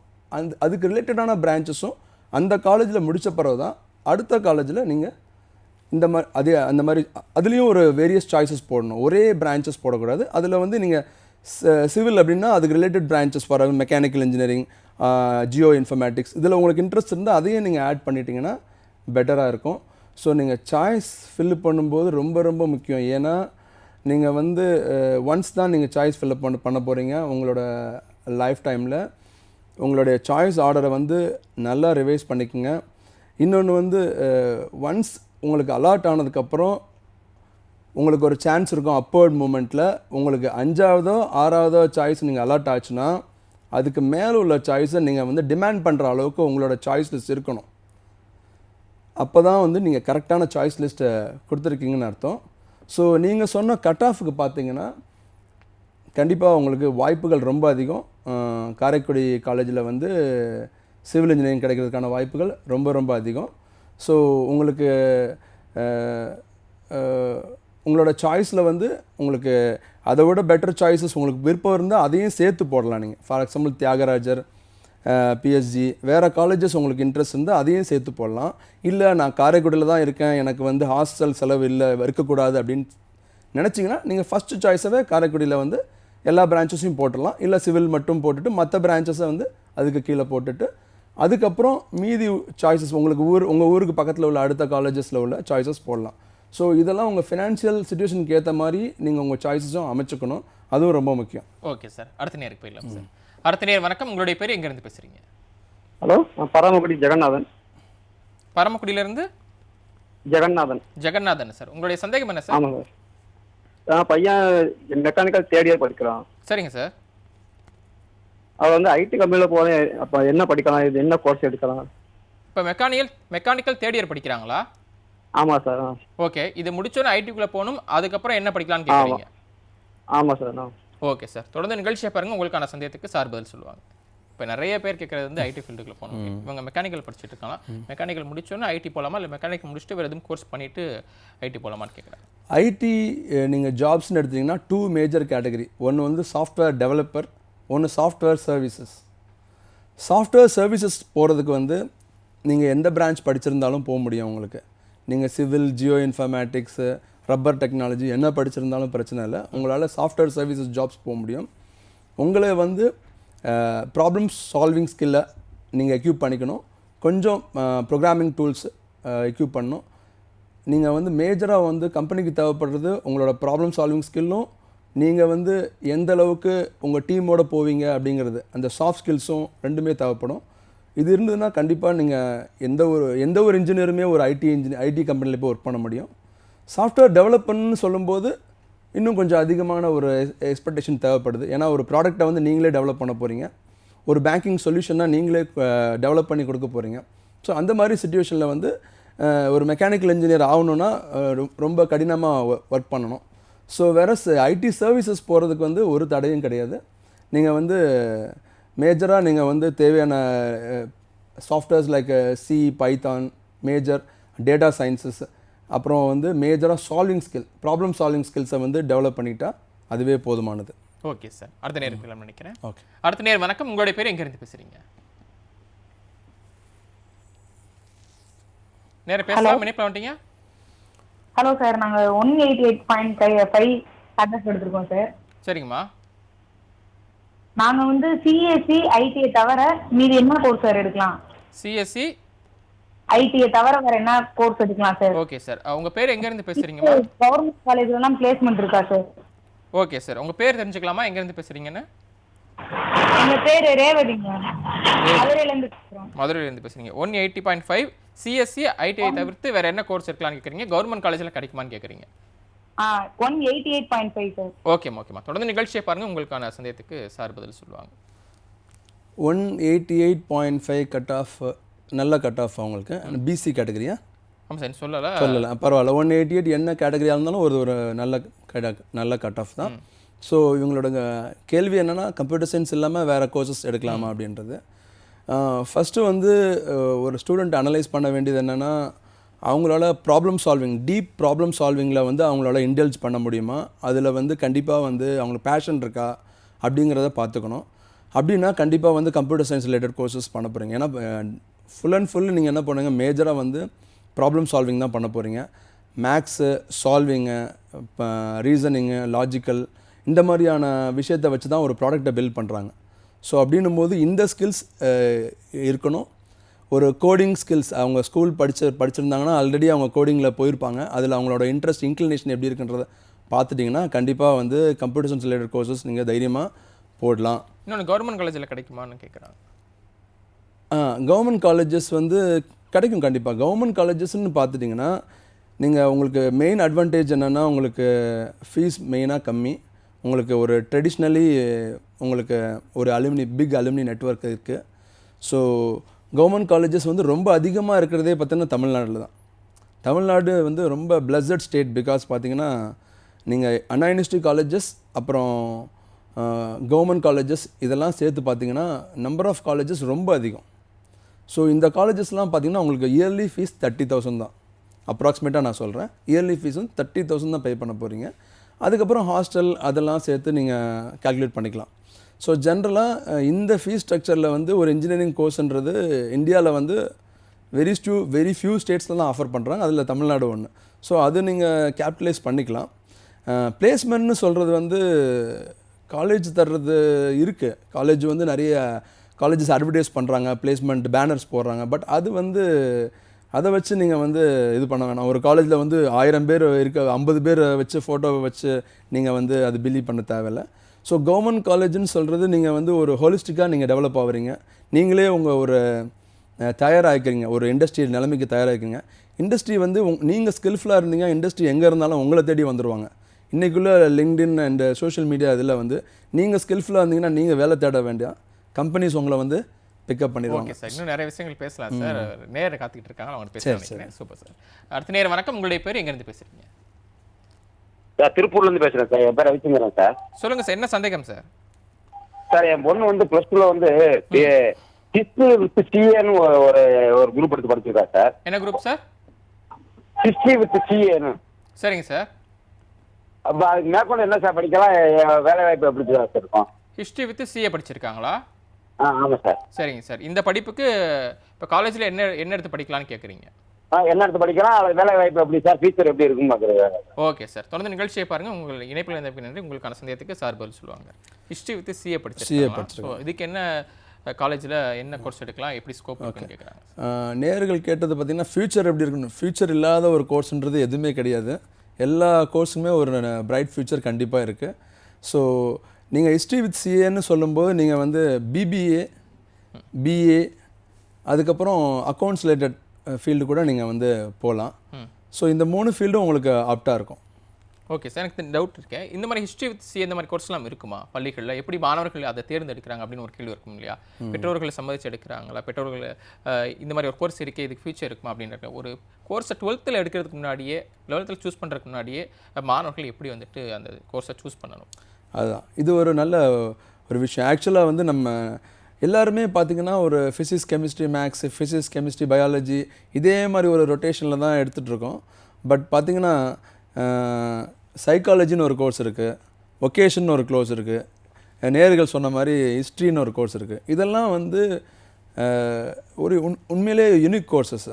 அதுக்கு ரிலேட்டடான பிரான்ச்சஸும் அந்த காலேஜில் முடித்த பிறகு தான் அடுத்த காலேஜில் நீங்கள் இந்த மாதிரி அந்த மாதிரி அதுலேயும் ஒரு வேரியஸ் சாய்ஸஸ் போடணும். ஒரே பிரான்ச்சஸ் போடக்கூடாது. அதில் வந்து நீங்கள் சிவில் அப்படின்னா அதுக்கு ரிலேட்டட் பிரான்ச்சஸ் வர மெக்கானிக்கல் இன்ஜினியரிங், ஜியோ இன்ஃபர்மேட்டிக்ஸ், இதில் உங்களுக்கு இன்ட்ரெஸ்ட் இருந்தால் அதையும் நீங்கள் ஆட் பண்ணிட்டீங்கன்னா பெட்டராக இருக்கும். ஸோ நீங்கள் சாய்ஸ் ஃபில் பண்ணும்போது ரொம்ப ரொம்ப முக்கியம். ஏன்னா நீங்கள் வந்து ஒன்ஸ் தான் நீங்கள் சாய்ஸ் ஃபில்அப் பண்ண போகிறீங்க உங்களோட லைஃப் டைமில். உங்களுடைய சாய்ஸ் ஆர்டரை வந்து நல்லா ரிவைஸ் பண்ணிக்கோங்க. இன்னொன்று வந்து ஒன்ஸ் உங்களுக்கு அலாட் ஆனதுக்கப்புறம் உங்களுக்கு ஒரு சான்ஸ் இருக்கும் அப்பவர்ட் மூமெண்ட்டில். உங்களுக்கு 5ஆவதோ 6ஆவதோ சாய்ஸ் நீங்கள் அலாட் ஆச்சுன்னா அதுக்கு மேலே உள்ள சாய்ஸை நீங்கள் வந்து டிமாண்ட் பண்ணுற அளவுக்கு உங்களோட சாய்ஸ் லிஸ்ட் இருக்கணும். அப்போ தான் வந்து நீங்கள் கரெக்டான சாய்ஸ் லிஸ்ட்டை கொடுத்துருக்கீங்கன்னு அர்த்தம். ஸோ நீங்கள் சொன்ன கட் ஆஃபுக்கு பார்த்தீங்கன்னா கண்டிப்பாக உங்களுக்கு வாய்ப்புகள் ரொம்ப அதிகம். காரைக்குடி காலேஜில் வந்து சிவில் இன்ஜினியரிங் கிடைக்கிறதுக்கான வாய்ப்புகள் ரொம்ப ரொம்ப அதிகம். ஸோ உங்களுக்கு உங்களோட சாய்ஸில் வந்து உங்களுக்கு அதை விட பெட்டர் சாய்ஸஸ் உங்களுக்கு விருப்பம் இருந்தால் அதையும் சேர்த்து போடலாம். நீங்கள் ஃபார் எக்ஸாம்பிள் தியாகராஜர், பிஎஸ்ஜி, வேறு காலேஜஸ் உங்களுக்கு இன்ட்ரெஸ்ட் இருந்தால் அதையும் சேர்த்து போடலாம். இல்லை நான் காரைக்குடியில் தான் இருக்கேன், எனக்கு வந்து ஹாஸ்டல் செலவு இல்லை இருக்கக்கூடாது அப்படின்னு நினச்சிங்கன்னா நீங்கள் ஃபஸ்ட்டு சாய்ஸாகவே காரைக்குடியில் வந்து எல்லா பிரான்ச்சஸையும் போட்டுடலாம். இல்லை சிவில் மட்டும் போட்டுட்டு மற்ற பிரான்ச்சஸை வந்து அதுக்கு கீழே போட்டுட்டு அதுக்கப்புறம் மீதி சாய்ஸஸ் உங்களுக்கு உங்கள் ஊருக்கு பக்கத்தில் உள்ள அடுத்த காலேஜஸில் உள்ள சாய்ஸஸ் போடலாம். ஸோ இதெல்லாம் உங்கள் ஃபினான்ஷியல் சுச்சுவேஷனுக்கு ஏற்ற மாதிரி நீங்கள் உங்கள் சாய்ஸஸும் அமைச்சுக்கணும். அதுவும் ரொம்ப முக்கியம். ஓகே சார், அடுத்த நேருக்கு போயிடலாம் சார். அடுத்த நேர் வணக்கம், உங்களுடைய பேர் எங்கேருந்து பேசுகிறீங்க? ஹலோ, பரமக்குடி ஜெகநாதன். பரமக்குடியிலேருந்து ஜெகநாதன். ஜெகநாதன் சார், உங்களுடைய சந்தேகம் என்ன சார்? ஆமாங்க சார், பையன் மெக்கானிக்கல் தேர்ட் இயர் படிக்கிறான். சரிங்க சார். அவர் வந்து ஐடி கம்பெனியில் போகிறேன், அப்போ என்ன படிக்கலாம், இது என்ன கோர்ஸ் எடுக்கலாம்? இப்போ மெக்கானிக்கல் தேர்ட் இயர் படிக்கிறாங்களா? ஆமாம் சார். ஓகே, இது முடிச்சோன்னே ஐடிக்குள்ளே போகணும், அதுக்கப்புறம் என்ன படிக்கலாம்னு கேட்குறீங்க? ஆமாம் சார். ஓகே சார், தொடர்ந்து நிகழ்ச்சியை பாருங்கள், உங்களுக்கான சந்தேகத்துக்கு சார் பதில் சொல்லுவாங்க. இப்போ நிறைய பேர் கேட்குறது வந்து ஐடி ஃபீல்டுக்குள்ளே போகணும். இவங்க மெக்கானிக்கல் படிச்சுட்டு இருக்காங்க, மெக்கானிக்கல் முடிச்சோன்னே ஐடி போகலாமா, இல்லை மெக்கானிக்கல் முடிச்சுட்டு வேறு எதுவும் கோர்ஸ் பண்ணிவிட்டு ஐடி போகலாமான்னு கேட்குறாங்க. ஐடி நீங்கள் ஜாப்ஸ்ன்னு எடுத்திங்கன்னா 2 மேஜர் கேட்டகரி. ஒன்று வந்து சாஃப்ட்வேர் டெவலப்பர், ஒன்று சாஃப்ட்வேர் சர்வீசஸ். சாஃப்ட்வேர் சர்வீசஸ் போகிறதுக்கு வந்து நீங்கள் எந்த பிரான்ச் படிச்சிருந்தாலும் போக முடியும். உங்களுக்கு நீங்கள் சிவில், ஜியோ இன்ஃபர்மேட்டிக்ஸு, ரப்பர் டெக்னாலஜி என்ன படிச்சிருந்தாலும் பிரச்சனை இல்லை. உங்களால் சாஃப்ட்வேர் சர்வீசஸ் ஜாப்ஸ் போக முடியும். உங்களை வந்து ப்ராப்ளம் சால்விங் ஸ்கில்லை நீங்கள் எக்யூப் பண்ணிக்கணும். கொஞ்சம் ப்ரோக்ராமிங் டூல்ஸ் எக்யூப் பண்ணணும். நீங்கள் வந்து மேஜராக வந்து கம்பெனிக்கு தேவைப்படுறது உங்களோட ப்ராப்ளம் சால்விங் ஸ்கில்லும், நீங்கள் வந்து எந்த அளவுக்கு உங்கள் டீமோட போவீங்க அப்படிங்கிறது, அந்த சாஃப்ட் ஸ்கில்ஸும் ரெண்டுமே தேவைப்படும். இது இருந்ததுன்னா கண்டிப்பாக நீங்கள் எந்த ஒரு இன்ஜினியருமே ஒரு ஐடி கம்பெனியில் போய் ஒர்க் பண்ண முடியும். சாஃப்ட்வேர் டெவலப்மெண்ட்னு சொல்லும்போது இன்னும் கொஞ்சம் அதிகமான ஒரு எக்ஸ்பெக்டேஷன் தேவைப்படுது. ஏன்னா ஒரு ப்ராடக்டை வந்து நீங்களே டெவலப் பண்ண போகிறீங்க, ஒரு பேங்கிங் சொல்யூஷனாக நீங்களே டெவலப் பண்ணி கொடுக்க போகிறீங்க. ஸோ அந்த மாதிரி சிச்சுவேஷனில் வந்து ஒரு மெக்கானிக்கல் இன்ஜினியர் ஆகணுன்னா ரொம்ப கடினமாக ஒர்க் பண்ணணும். ஸோ வேற ஐடி சர்வீசஸ் போகிறதுக்கு வந்து ஒரு தடையும் கிடையாது. நீங்கள் வந்து மேஜராக நீங்கள் வந்து தேவையான softwares like C, Python, major data sciences, அப்புறம் வந்து மேஜராக ப்ராப்ளம் சால்விங் ஸ்கில்ஸை வந்து டெவலப் பண்ணிட்டா அதுவே போதுமானது. ஓகே சார், அடுத்த நேரம் நினைக்கிறேன். ஓகே, அடுத்த நேரம் வணக்கம், உங்களுடைய பேர் எங்கேருந்து பேசுகிறீங்க? நேரம் பேசலாம், இணைப்பில் வந்துட்டீங்க. ஹலோ சார், நாங்கள் 188.5 அட்ரஸ் எடுத்திருக்கோம் சார். சரிங்கம்மா. நாங்கள் வந்து சிஎஸ்சி, ஐடிஐ தவிர மீதி என்ன கோர்ஸ் சார் எடுக்கலாம்? சிஎஸ்சி, ஐடிஐ தவிர வேற என்ன கோர்ஸ் எடுக்கலாம் சார்? ஓகே சார், உங்கள் பேர் எங்கேருந்து பேசுகிறீங்கம்மா? கவர்மெண்ட் காலேஜ்லாம் பிளேஸ்மெண்ட் இருக்கா சார்? ஓகே சார், உங்கள் பேர் தெரிஞ்சுக்கலாமா, எங்கேருந்து பேசுகிறீங்கன்னு? எங்கள் பேர் ரேவதிங்க, மதுரையிலேருந்து பேசுகிறோம். மதுரையிலேருந்து பேசுகிறீங்க. 180.5 சிஎஸ்சி, ஐடிஐ தவிர்த்து வேறு என்ன கோர்ஸ் இருக்கலாம்னு கேட்குறீங்க. கவர்மெண்ட் காலேஜில் கிடைக்குமான்னு கேட்குறீங்க. 188.5 சார். ஓகேம்மா. தொடர்ந்து நிகழ்ச்சியை பாருங்கள், உங்களுக்கான சந்தேகத்துக்கு சார் பதில் சொல்லுவாங்க. 188.5 கட் ஆஃப், நல்ல கட் ஆஃப் அவங்களுக்கு. பிசி கேட்டகரியா? ஆமாம் சார், சொல்லலை பரவாயில்ல. 188 என்ன கேட்டகரியாக இருந்தாலும் ஒரு நல்ல கட் ஆஃப் தான். ஸோ இவங்களோட கேள்வி என்னென்னா கம்ப்யூட்டர் சயின்ஸ் இல்லாமல் வேறு கோர்சஸ் எடுக்கலாமா அப்படின்றது. ஃபஸ்ட்டு வந்து ஒரு ஸ்டூடெண்ட் அனலைஸ் பண்ண வேண்டியது என்னென்னா, அவங்களால ப்ராப்ளம் சால்விங், டீப் ப்ராப்ளம் சால்விங்கில் வந்து அவங்களால இன்டெல்ஜ் பண்ண முடியுமா, அதில் வந்து கண்டிப்பாக வந்து அவங்களுக்கு பேஷன் இருக்கா அப்படிங்கிறத பார்த்துக்கணும். அப்படின்னா கண்டிப்பாக வந்து கம்ப்யூட்டர் சயின்ஸ் ரிலேட்டட் கோர்சஸ் பண்ண போகிறீங்க. ஏன்னா ஃபுல் அண்ட் ஃபுல் நீங்கள் என்ன பண்ணுங்க, மேஜராக வந்து ப்ராப்ளம் சால்விங் தான் பண்ண போகிறீங்க. மேக்ஸு, சால்விங்கு, ரீசனிங்கு, லாஜிக்கல், இந்த மாதிரியான விஷயத்தை வச்சு தான் ஒரு ப்ராடக்டை பில்ட் பண்ணுறாங்க. ஸோ அப்படின்னும் போது இந்த ஸ்கில்ஸ் இருக்கணும். ஒரு கோடிங் ஸ்கில்ஸ், அவங்க ஸ்கூல் படிச்சிருந்தாங்கன்னா ஆல்ரெடி அவங்க கோடிங்கில் போயிருப்பாங்க. அதில் அவங்களோட இன்ட்ரெஸ்ட், இன்க்ளினேஷன் எப்படி இருக்குன்றத பார்த்துட்டிங்கன்னா கண்டிப்பாக வந்து கம்ப்யூட்டர் சயின்ஸ் ரிலேட்டட் கோர்சஸ் நீங்கள் தைரியமாக போடலாம். இன்னொன்று கவர்மெண்ட் காலேஜில் கிடைக்குமான்னு கேட்குறாங்க. கவர்மெண்ட் காலேஜஸ் வந்து கிடைக்கும் கண்டிப்பாக. கவர்மெண்ட் காலேஜஸ்ன்னு பார்த்துட்டிங்கன்னா நீங்கள் உங்களுக்கு மெயின் அட்வான்டேஜ் என்னென்னா, உங்களுக்கு ஃபீஸ் மெயினாக கம்மி. உங்களுக்கு ஒரு ட்ரெடிஷ்னலி உங்களுக்கு ஒரு பிக் அலுமினி நெட்வொர்க் இருக்குது. ஸோ கவர்மெண்ட் காலேஜஸ் வந்து ரொம்ப அதிகமாக இருக்கிறதே பார்த்தீங்கன்னா தமிழ்நாட்டில் தான். தமிழ்நாடு வந்து ரொம்ப பிளஸட் ஸ்டேட். பிகாஸ் பார்த்தீங்கன்னா நீங்கள் அண்ணா யூனிவர்சிட்டி காலேஜஸ், அப்புறம் கவர்மெண்ட் காலேஜஸ் இதெல்லாம் சேர்த்து பார்த்தீங்கன்னா நம்பர் ஆஃப் காலேஜஸ் ரொம்ப அதிகம். ஸோ இந்த காலேஜஸ்லாம் பார்த்தீங்கன்னா உங்களுக்கு இயர்லி ஃபீஸ் 30,000 தான். அப்ராக்சிமேட்டாக நான் சொல்கிறேன். இயர்லி ஃபீஸ் வந்து 30,000 தான் பே பண்ண போகிறீங்க. அதுக்கப்புறம் ஹாஸ்டல் அதெல்லாம் சேர்த்து நீங்கள் கால்குலேட் பண்ணிக்கலாம். ஸோ ஜென்ரலாக இந்த ஃபீஸ் ஸ்ட்ரக்சரில் வந்து ஒரு இன்ஜினியரிங் கோர்ஸ்ன்றது இந்தியாவில் வந்து வெரி ஃபியூ ஸ்டேட்ஸில் தான் ஆஃபர் பண்ணுறாங்க. அதில் தமிழ்நாடு ஒன்று. ஸோ அது நீங்கள் கேபிட்டலைஸ் பண்ணிக்கலாம். பிளேஸ்மெண்ட்னு சொல்கிறது வந்து காலேஜ் தர்றது இருக்குது. காலேஜ் வந்து நிறைய காலேஜஸ் அட்வர்டைஸ் பண்ணுறாங்க, பிளேஸ்மெண்ட் பேனர்ஸ் போடுறாங்க. பட் அது வந்து அதை வச்சு நீங்கள் வந்து இது பண்ண வேணாம். ஒரு காலேஜில் வந்து 1000 பேர் இருக்க, 50 பேர் வச்சு ஃபோட்டோவை வச்சு நீங்கள் வந்து அது பிலீவ் பண்ண தேவையில்லை. ஸோ கவர்மெண்ட் காலேஜ்னு சொல்கிறது நீங்கள் வந்து ஒரு ஹோலிஸ்டிக்காக நீங்கள் டெவலப் ஆகிறீங்க. நீங்களே உங்கள் ஒரு தயாராகிக்கிறீங்க, ஒரு இண்டஸ்ட்ரி நிலைமைக்கு தயாராகிக்கிறீங்க. இண்டஸ்ட்ரி வந்து நீங்கள் ஸ்கில்ஃபுல்லாக இருந்தீங்க, இண்டஸ்ட்ரி எங்கே இருந்தாலும் உங்களை தேடி வந்துடுவாங்க. இன்றைக்குள்ளே லிங்க்டின் அண்ட் சோஷியல் மீடியா இதில் வந்து நீங்கள் ஸ்கில்ஃபுல்லாக இருந்தீங்கன்னா நீங்கள் வேலை தேட வேண்டிய கம்பெனிஸ் உங்களை வந்து பிக்கப் பண்ணிடுவாங்க. ஓகே சார், இன்னும் நிறைய விஷயங்கள் பேசலாம் சார். நேர காத்துக்கிட்டு இருக்காங்க, அவங்க பேசுகிறேன். Super sir. அடுத்த நேரம் வணக்கம். உங்களுடைய பேர் எங்கேருந்து பேசுகிறீங்க? சார் திருப்பூர்லேருந்து பேசுகிறேன் சார். என் பேர் ரவிச்சந்திரன் சார். சொல்லுங்கள் சார், என்ன சந்தேகம் சார்? சார் என் பொண்ணு வந்து +2 வந்து ஹிஸ்ட்ரி வித் சிஏன்னு ஒரு குரூப் எடுத்து படிச்சிருக்கா சார். என்ன குரூப் சார்? ஹிஸ்ட்ரி வித் சிஏன்னு. சரிங்க சார். அப்போ அதுக்கு மேற்கொண்டு என்ன சார் படிக்கலாம், வேலை வாய்ப்பு எப்படி சார் இருக்கும்? ஹிஸ்ட்ரி வித் சிஏ படிச்சிருக்காங்களா? ஆமாம் சார். சரிங்க சார். இந்த படிப்புக்கு இப்போ காலேஜில் என்ன எடுத்து படிக்கலான்னு கேட்குறீங்க? என்ன எடுத்து படிக்கலாம், வேலை வாய்ப்பு எப்படி சார், ஃபியூச்சர் எப்படி இருக்கும் பார்க்குறது. ஓகே சார், தொடர்ந்து நிகழ்ச்சியை பாருங்கள். உங்கள் இணைப்பில் இருந்த நன்றி. உங்களுக்கான சந்தேகத்துக்கு சார் பதில் சொல்லுவாங்க. ஹிஸ்ட்ரி வித் சிஏ படிச்சிருக்காங்க. இதுக்கு என்ன காலேஜில் என்ன கோர்ஸ் எடுக்கலாம், எப்படி ஸ்கோப் இருக்குன்னு கேட்குறாங்க. நேர்கள் கேட்டது பார்த்தீங்கன்னா ஃப்யூச்சர் எப்படி இருக்குன்னு. ஃப்யூச்சர் இல்லாத ஒரு கோர்ஸ்ன்றது எதுவுமே கிடையாது. எல்லா கோர்ஸுமே ஒரு பிரைட் ஃப்யூச்சர் கண்டிப்பாக இருக்குது. ஸோ நீங்கள் ஹிஸ்ட்ரி வித் சிஏன்னு சொல்லும்போது நீங்கள் வந்து பிபிஏ, பிஏ, அதுக்கப்புறம் அக்கௌண்ட்ஸ் ரிலேட்டட் ஃபீல்டு கூட நீங்கள் வந்து போகலாம். ஸோ இந்த 3 ஃபீல்டும் உங்களுக்கு ஆப்டாக இருக்கும். ஓகே சார், எனக்கு டவுட் இருக்கேன். இந்த மாதிரி ஹிஸ்ட்ரி வித் சிஏ இந்த மாதிரி கோர்ஸ்லாம் இருக்குமா பள்ளிகளில்? எப்படி மாணவர்கள் அதை தேர்ந்தெடுக்கிறாங்க அப்படின்னு ஒரு கேள்வி இருக்கும் இல்லையா? பெற்றோர்களை சம்மதிச்சு எடுக்கிறாங்களா? பெற்றோர்கள் இந்த மாதிரி ஒரு கோர்ஸ் இருக்கே, இதுக்கு ஃபியூச்சர் இருக்குமா அப்படின்ற ஒரு கோர்ஸை 12th எடுக்கிறதுக்கு முன்னாடியே, 11th சூஸ் பண்ணுறதுக்கு முன்னாடியே மாணவர்கள் எப்படி வந்துட்டு அந்த கோர்ஸை சூஸ் பண்ணணும்? அதுதான் இது ஒரு நல்ல ஒரு விஷயம். ஆக்சுவலாக வந்து நம்ம எல்லாருமே பார்த்திங்கன்னா ஒரு physics, chemistry, maths, physics, chemistry, biology இதே மாதிரி ஒரு ரொட்டேஷனில் தான் எடுத்துகிட்ருக்கோம். பட் பார்த்திங்கன்னா சைக்காலஜின்னு ஒரு கோர்ஸ் இருக்குது, ஒகேஷன் ஒரு கோர்ஸ் இருக்குது, நேர்கள் சொன்ன மாதிரி ஹிஸ்ட்ரின்னு ஒரு கோர்ஸ் இருக்குது. இதெல்லாம் வந்து ஒரு உண்மையிலே யூனிக் கோர்சஸ்,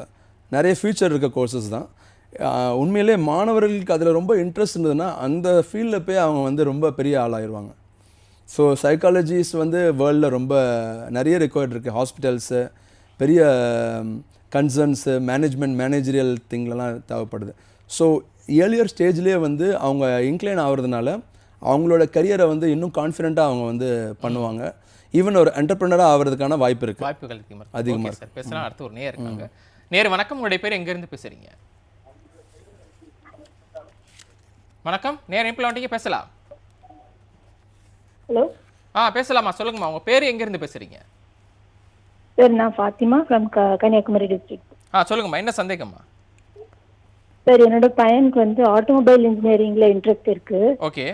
நிறைய ஃபியூச்சர் இருக்க கோர்சஸ் தான். உண்மையிலே மாணவர்களுக்கு அதில் ரொம்ப இன்ட்ரெஸ்ட் இருந்ததுன்னா அந்த ஃபீல்டில் போய் அவங்க வந்து ரொம்ப பெரிய ஆளாகிடுவாங்க. ஸோ சைக்காலஜிஸ் வந்து வேர்ல்டில் ரொம்ப நிறைய ரெக்வயர்ட் இருக்குது. ஹாஸ்பிட்டல்ஸு, பெரிய கன்சர்ன்ஸு, மேனேஜரியல் திங்லலாம் தேவைப்படுது. ஸோ ஏர்லியர் ஸ்டேஜ்லேயே வந்து அவங்க இன்க்ளைன் ஆகிறதுனால அவங்களோட கரியரை வந்து இன்னும் கான்ஃபிடென்ட்டாக அவங்க வந்து பண்ணுவாங்க. ஈவன் ஒரு என்டர்பிரினராக ஆகிறதுக்கான வாய்ப்புகள் அதிகமாக சார். பேசலாம். அடுத்து ஒரு நேர் இருக்காங்க. நேர் வணக்கம். உங்களுடைய பேர் எங்கேருந்து பேசுகிறீங்க? வணக்கம், நேர் இணைப்பில் வந்துட்டீங்க, பேசலாம். ஹலோ. பேசலாமா, சொல்லுங்கம்மா. உங்கள் பேர் எங்கேருந்து பேசுகிறீங்க? சார் நான் ஃபாத்திமா ஃப்ரம் கன்னியாகுமரி டிஸ்ட்ரிக்ட். சொல்லுங்கம்மா, என்ன சந்தேகம்மா? சார் என்னோட பையனுக்கு வந்து ஆட்டோமொபைல் இன்ஜினியரிங்ல இன்ட்ரெஸ்ட் இருக்கு. ஓகே.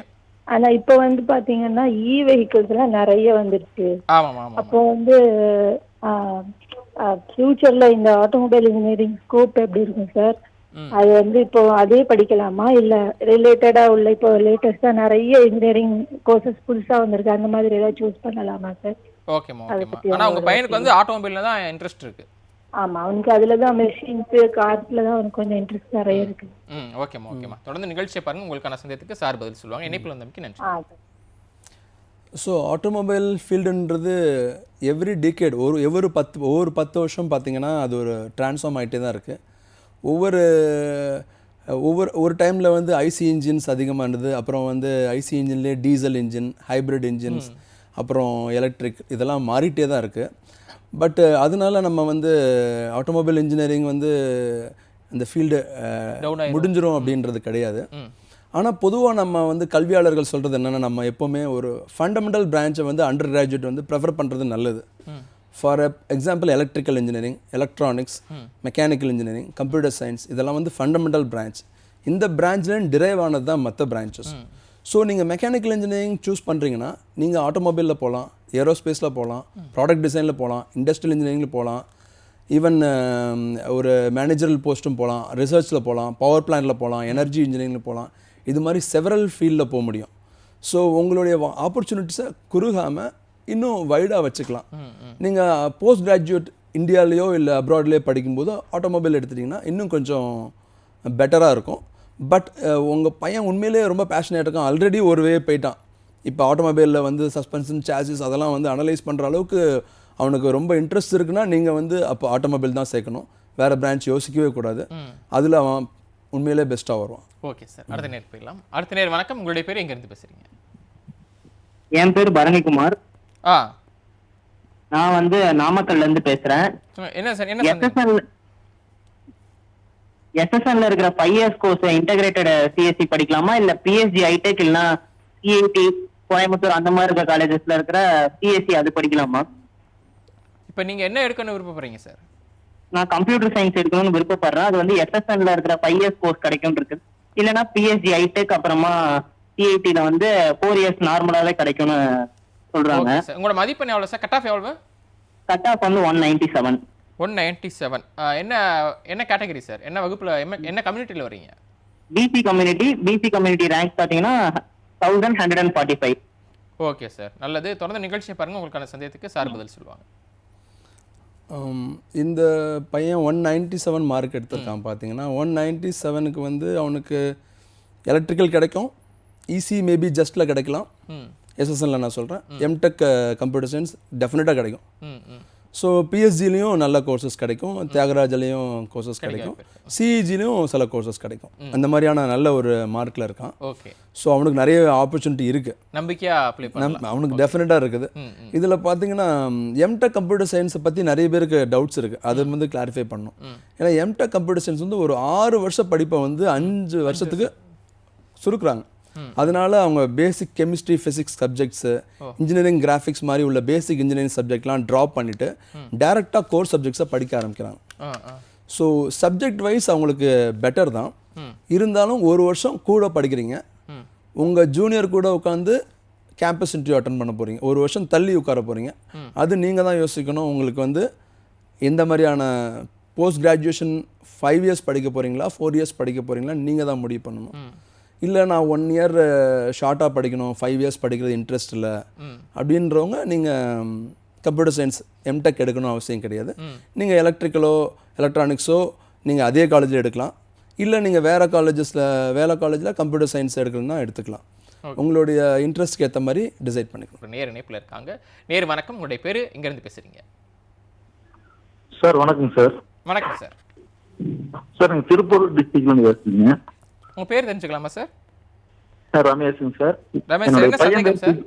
ஆனா இப்போ வந்து பாத்தீங்கன்னா வெஹிக்கிள்ஸ் எல்லாம் நிறைய வந்துருச்சு. ஆமாம். அப்போ வந்து ஃபியூச்சர்ல இந்த ஆட்டோமொபைல் இன்ஜினியரிங் ஸ்கோப் எப்படி இருக்கும் சார்? அது வந்து இப்போ அதே படிக்கலாமா இல்ல ரிலேட்டடா உள்ள இப்போ லேட்டஸ்டா நிறைய இன்ஜினியரிங் கோர்சஸ் புதுசா வந்திருக்கு, அந்த மாதிரி ஏதாவது சூஸ் பண்ணலாமா சார்? ஓகேம்மா ஓகேம்மா. ஆனா உங்க பையனுக்கு வந்து ஆட்டோமொபைல்ல தான் இன்ட்ரெஸ்ட் இருக்கு. ஆமா, அவனுக்கு அதுல தான் மெஷின்ஸ் கார்ஸ்ல தான் அவனுக்கு கொஞ்சம் இன்ட்ரெஸ்ட் நிறைய இருக்கு. ஓகேம்மா ஓகேம்மா. தொடர்ந்து நிகழ்ச்சியை பாருங்க, உங்களுக்கான சந்தேகத்துக்கு சார் பதில் சொல்லுவாங்க. இணைப்பில் வந்தமைக்கு நன்றி. ஸோ ஆட்டோமொபைல் ஃபீல்டுன்றது எவ்ரி டிகேட் ஒவ்வொரு 10 வருஷம் பார்த்தீங்கன்னா அது ஒரு ட்ரான்ஸ்ஃபார்ம் ஆகிட்டே தான் இருக்குது. ஒவ்வொரு டைமில் வந்து ஐசி இன்ஜின்ஸ் அதிகமாக இருந்தது, அப்புறம் வந்து ஐசி இன்ஜின்லேயே டீசல் இன்ஜின், ஹைப்ரிட் இன்ஜின்ஸ், அப்புறம் எலக்ட்ரிக், இதெல்லாம் மாறிட்டே தான் இருக்குது. பட் அதனால நம்ம வந்து ஆட்டோமொபைல் இன்ஜினியரிங் வந்து இந்த ஃபீல்டு முடிஞ்சிரும் அப்படின்றது கிடையாது. ஆனால் பொதுவாக நம்ம வந்து கல்வியாளர்கள் சொல்கிறது என்னென்னா, நம்ம எப்போவுமே ஒரு ஃபண்டமெண்டல் பிரான்ச்சை வந்து அண்டர் கிராஜுவேட் வந்து ப்ரெஃபர் பண்ணுறது நல்லது. For example electrical engineering, electronics, mechanical engineering, computer science, இதெல்லாம் வந்து ஃபண்டமெண்டல் பிரான்ச். இந்த பிரான்ச்லேயும் டிரைவ் ஆனது தான் மற்ற பிரான்ச்சஸ். ஸோ நீங்கள் மெக்கானிக்கல் இன்ஜினியரிங் சூஸ் பண்ணுறீங்கன்னா நீங்கள் ஆட்டோமொபைலில் போகலாம், ஏரோஸ்பேஸில் போகலாம், ப்ராடக்ட் டிசைனில் போகலாம், இண்டஸ்ட்ரியல் இன்ஜினியரிங்கில் போகலாம், ஈவன் ஒரு மேனேஜரல் போஸ்ட்டும் போகலாம், ரிசர்ச்சில் போகலாம், பவர் பிளான்ட்டில் போகலாம், எனர்ஜி இன்ஜினியரிங்கில் போகலாம். இது மாதிரி செவரல் ஃபீல்டில் போக முடியும். ஸோ உங்களுடைய ஆப்பர்ச்சுனிட்டிஸை குறுகாமல் இன்னும் வைடாக வச்சுக்கலாம். நீங்கள் போஸ்ட் கிராஜுவேட் இந்தியாவிலையோ இல்லை அப்ராட்லேயோ படிக்கும்போது ஆட்டோமொபைல் எடுத்துட்டிங்கன்னா இன்னும் கொஞ்சம் பெட்டராக இருக்கும். பட் உங்கள் பையன் உண்மையிலே ரொம்ப பேஷனேட் இருக்கான், ஆல்ரெடி ஒரு வே போயிட்டான், இப்போ ஆட்டோமொபைலில் வந்து சஸ்பென்ஷன், சாசிஸ் அதெல்லாம் வந்து அனலைஸ் பண்ணுற அளவுக்கு அவனுக்கு ரொம்ப இன்ட்ரெஸ்ட் இருக்குன்னா நீங்கள் வந்து அப்போ ஆட்டோமொபைல் தான் சேர்க்கணும், வேறு பிரான்ச் யோசிக்கவே கூடாது. அதில் அவன் உண்மையிலே பெஸ்ட்டாக வருவான். ஓகே சார், அடுத்த நேர் போயிடலாம். அடுத்த நேர் வணக்கம், உங்களுடைய பேர் எங்கேருந்து பேசுகிறீங்க? என் பேர் பரணிக்குமார். நான் வந்து நாமக்கல்ல இருந்து பேசுறேன். என்ன சார், என்ன எஸ்எஸ்என்ல இருக்கிற 5 இயர்ஸ் கோர்ஸ் இன்டகிரேட்டட் சிஎஸ்சி படிக்கலாமா இல்ல பிஎஸ்ஜி ஐடெக் இல்லனா சிஐடி கோயம்புத்தூர் அந்த மாதிரி இருக்க காலேஜஸ்ல இருக்கிற சிஎஸ்சி அது படிக்கலாமா? இப்போ நீங்க என்ன எடுக்கணும்னு விருப்பப்படுறீங்க சார்? நான் கம்ப்யூட்டர் சயின்ஸ் எடுக்கணும்னு விருப்பப்படுறேன். அது வந்து எஸ்எஸ்என்ல இருக்கிற 5 இயர்ஸ் கோர்ஸ் கிடைக்கும் இருக்கு, இல்லனா பிஎஸ்ஜி ஐடெக் அப்புறமா சிஐடில வந்து 4 இயர்ஸ் நார்மலாவே கிடைக்கும்னு சொல்றாங்க. உங்களோட மதிப்பெண் எவ்வளவு சார்? கட் ஆஃப் எவ்வளவு? கட் ஆஃப் வந்து 197. 197. என்ன கேட்டகரி சார்? என்ன வகுப்புல என்ன கம்யூனிட்டில வரீங்க? பிசி கம்யூனிட்டி ரேங்க் பாத்தீங்கன்னா 1145. ஓகே சார், நல்லது. தொடர்ந்து நிகழ்ச்சியை பாருங்க, உங்களுக்கான சந்தேகத்துக்கு சார் பதில் சொல்லுவாங்க. இந்த பையன் 197 மார்க் எடுத்திருக்கான். பார்த்தீங்கன்னா 197க்கு வந்து அவனுக்கு எலக்ட்ரிக்கல் கிடைக்கும், ஈஸி மேபி ஜஸ்ட்டில் கிடைக்கலாம், எஸ்எஸ்என்ல நான் சொல்கிறேன், எம்டெக் கம்ப்யூட்டர் சயின்ஸ் டெஃபினட்டாக கிடைக்கும். ஸோ பிஎஸ்ஜிலையும் நல்ல கோர்சஸ் கிடைக்கும், தியாகராஜலையும் கோர்சஸ் கிடைக்கும், சிஇஜிலையும் சில கோர்சஸ் கிடைக்கும். அந்த மாதிரியான நல்ல ஒரு மார்க்கில் இருக்கான். ஓகே, ஸோ அவனுக்கு நிறைய ஆப்பர்ச்சுனிட்டி இருக்குது, நம்பிக்கையாக அப்ளை பண்ணலாம், அவனுக்கு டெஃபினட்டாக இருக்குது. இதில் பார்த்தீங்கன்னா எம்டெக் கம்ப்யூட்டர் சயின்ஸை பற்றி நிறைய பேருக்கு டவுட்ஸ் இருக்குது, அது வந்து கிளாரிஃபை பண்ணணும். ஏன்னா எம்டெக் கம்ப்யூட்டர் சயின்ஸ் வந்து ஒரு 6 வருஷ படிப்பை வந்து 5 வருஷத்துக்கு சுருக்குறாங்க. அதனால அவங்க basic chemistry, physics subjects, engineering, graphics மாதிரி உள்ள பேசிக் இன்ஜினியரிங் சப்ஜெக்ட்லாம் ட்ராப் பண்ணிவிட்டு டேரெக்டாக கோர் சப்ஜெக்ட்ஸை படிக்க ஆரம்பிக்கிறாங்க. ஸோ சப்ஜெக்ட் வைஸ் அவங்களுக்கு பெட்டர் தான், இருந்தாலும் ஒரு வருஷம் கூட படிக்கிறீங்க, உங்கள் ஜூனியர் கூட உட்காந்து கேம்பஸ் இன்டர்வியூ அட்டன் பண்ண போகிறீங்க, ஒரு வருஷம் தள்ளி உட்கார போகிறீங்க. அது நீங்கள் தான் யோசிக்கணும், உங்களுக்கு வந்து எந்த மாதிரியான போஸ்ட் கிராஜுவேஷன் 5 இயர்ஸ் படிக்க போகிறீங்களா 4 இயர்ஸ் படிக்க போகிறீங்களா நீங்கள் தான் முடிவு பண்ணணும். இல்லை நான் 1 இயர் ஷார்ட்டாக படிக்கணும், 5 இயர்ஸ் படிக்கிறது இன்ட்ரெஸ்ட் இல்லை அப்படின்றவங்க நீங்கள் கம்ப்யூட்டர் சயின்ஸ் எம்டெக் எடுக்கணும் அவசியம் கிடையாது. நீங்கள் எலக்ட்ரிக்கலோ எலக்ட்ரானிக்ஸோ நீங்கள் அதே காலேஜில் எடுக்கலாம், இல்லை நீங்கள் வேறு காலேஜில் கம்ப்யூட்டர் சயின்ஸ் எடுக்கணும்னா எடுத்துக்கலாம். உங்களுடைய இன்ட்ரெஸ்ட்க்கு ஏற்ற மாதிரி டிசைட் பண்ணிக்கலாம். நேர் இணைப்பில் இருக்காங்க. நேர் வணக்கம், உங்களுடைய பேர் எங்கேருந்து பேசுகிறீங்க? சார் வணக்கம் சார். வணக்கம் சார். சார் நீங்கள் திருப்பூர் டிஸ்ட்ரிக்ட்லேருந்து பேசுறீங்க. உங்கள் பேர் தெரிஞ்சுக்கலாமா சார்? சார் ரமேஷுங்க சார். ரமேஷ் சார், என்ன சந்தேகம் சார்?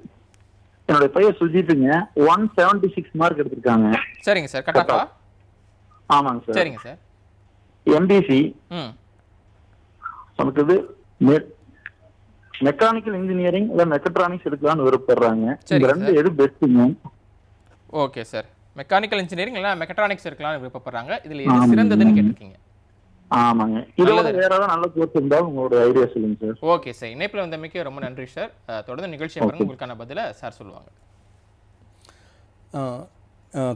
என்னுடைய பையன் சுஜித்துங்க, 176 மார்க் எடுத்திருக்காங்க. சரிங்க சார், கட்டாப்பா? ஆமாங்க சார். சரிங்க சார். எம்பிசி நமக்கு இது மெக்கானிக்கல் இன்ஜினியரிங் இல்லை மெக்கட்ரானிக்ஸ் எடுக்கலாம்னு விருப்பப்படுறாங்க. இந்த ரெண்டு எது பெஸ்ட்டுங்க? ஓகே சார், மெக்கானிக்கல் இன்ஜினியரிங் இல்லை மெக்கட்ரானிக்ஸ் எடுக்கலாம்னு விருப்பப்படுறாங்க. இதில் எது சிறந்ததுன்னு கேட்டிருக்கீங்க? ஆமாங்க. இதோட வேற ஏதாவது நல்ல கோர்ஸ் இருந்தாலும் உங்களோட ஐடியா சொல்லுங்க சார். ஓகே சார், இணைப்பில் வந்தமைக்கு ரொம்ப நன்றி சார். தொடர்ந்து நிகழ்ச்சியை பாருங்க, உங்களுக்கான பதிலை சார் சொல்லுவாங்க.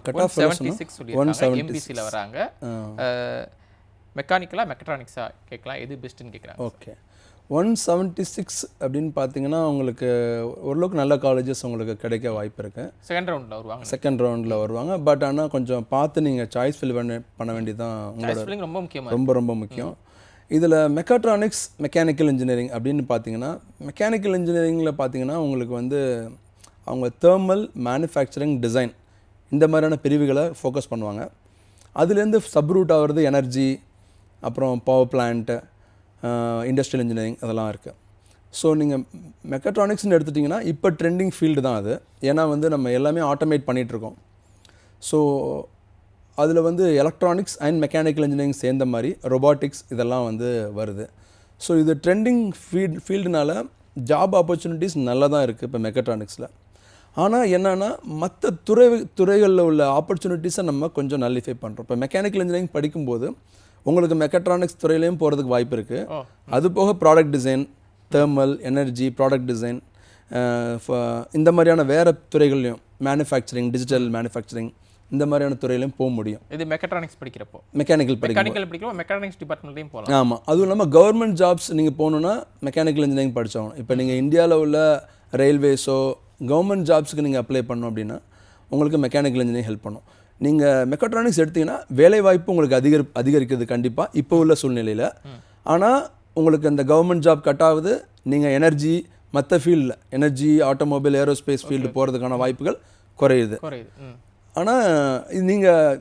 கட் ஆஃப் 176 சொல்லியிருக்காங்க. எம்பிசியில் வராங்க. மெக்கானிக்கலா மெக்கட்ரானிக்ஸா கேட்கலாம், எது பெஸ்ட்டுன்னு கேட்குறாங்க. ஓகே, 176 அப்படின்னு பார்த்தீங்கன்னா உங்களுக்கு ஓரளவுக்கு நல்ல காலேஜஸ் உங்களுக்கு கிடைக்க வாய்ப்பு இருக்குது. செகண்ட் ரவுண்டில் வருவாங்க. பட் ஆனால் கொஞ்சம் பார்த்து நீங்கள் சாய்ஸ் ஃபில் பண்ண வேண்டியதான் உங்களோட ரொம்ப முக்கியமாக, ரொம்ப முக்கியம். இதில் மெக்காட்ரானிக்ஸ், மெக்கானிக்கல் இன்ஜினியரிங் அப்படின்னு பார்த்தீங்கன்னா, மெக்கானிக்கல் இன்ஜினியரிங்கில் பார்த்தீங்கன்னா உங்களுக்கு வந்து அவங்க தேர்மல், மேனுஃபேக்சரிங், டிசைன் இந்த மாதிரியான பிரிவுகளை ஃபோக்கஸ் பண்ணுவாங்க. அதுலேருந்து சப்ரூட் ஆகிறது எனர்ஜி, அப்புறம் பவர் பிளான்ட்டு, இண்டஸ்ட்ரியல் இன்ஜினியரிங் அதெல்லாம் இருக்குது. ஸோ நீங்கள் மெக்காட்ரானிக்ஸ்னு எடுத்துட்டிங்கன்னா இப்போ ட்ரெண்டிங் ஃபீல்டு தான் அது. ஏன்னா வந்து நம்ம எல்லாமே ஆட்டோமேட் பண்ணிகிட்ருக்கோம். ஸோ அதில் வந்து எலக்ட்ரானிக்ஸ் அண்ட் மெக்கானிக்கல் இன்ஜினியரிங் சேர்ந்த மாதிரி ரொபாட்டிக்ஸ் இதெல்லாம் வந்து வருது. ஸோ இது ட்ரெண்டிங் ஃபீல்டுனால ஜாப் ஆப்பர்ச்சுனிட்டிஸ் நல்லா தான் இருக்குது இப்போ மெக்காட்ரானிக்ஸில். ஆனால் என்னென்னா மற்ற துறைகளில் உள்ள ஆப்பர்ச்சுனிட்டிஸை நம்ம கொஞ்சம் நல்லிஃபை பண்ணுறோம். இப்போ மெக்கானிக்கல் இன்ஜினியரிங் படிக்கும்போது உங்களுக்கு மெக்காட்ரானிக்ஸ் துறையிலையும் போகிறதுக்கு வாய்ப்பு இருக்குது. அது போக product design, thermal, energy, product design, இந்த மாதிரியான வேறு துறைகள்லையும் மேனுஃபேக்சரிங், டிஜிட்டல் மேனுஃபேக்சரிங் இந்த மாதிரியான துறையிலையும் போக முடியும். இது மெக்காட்ரானிக்ஸ் படிக்கிறப்போ, மெக்கானிக்கல் மெக்கானிக்ஸ் டிபார்ட்மெண்ட்லையும் போகலாம். ஆமாம், அதுவும் இல்லாமல் கவர்மெண்ட் ஜாப்ஸ் நீங்கள் போகணுன்னா மெக்கானிக்கல் இன்ஜினியரிங் படித்தோம். இப்போ நீங்கள் இந்தியாவில் உள்ள ரயில்வேஸோ கவர்மெண்ட் ஜாப்ஸுக்கு நீங்கள் அப்ளை பண்ணோம் அப்படின்னா உங்களுக்கு மெக்கானிக்கல் இன்ஜினியரிங் ஹெல்ப் பண்ணும். நீங்கள் மெக்காட்ரானிக்ஸ் எடுத்திங்கன்னா வேலைவாய்ப்பு உங்களுக்கு அதிகரிக்கிறது கண்டிப்பாக இப்போ உள்ள சூழ்நிலையில். ஆனால் உங்களுக்கு அந்த கவர்மெண்ட் ஜாப் கட் ஆகுது, நீங்கள் எனர்ஜி, மற்ற ஃபீல்டில் எனர்ஜி, ஆட்டோமொபைல், ஏரோஸ்பேஸ் ஃபீல்டு போகிறதுக்கான வாய்ப்புகள் குறையுது. ஆனால் நீங்கள்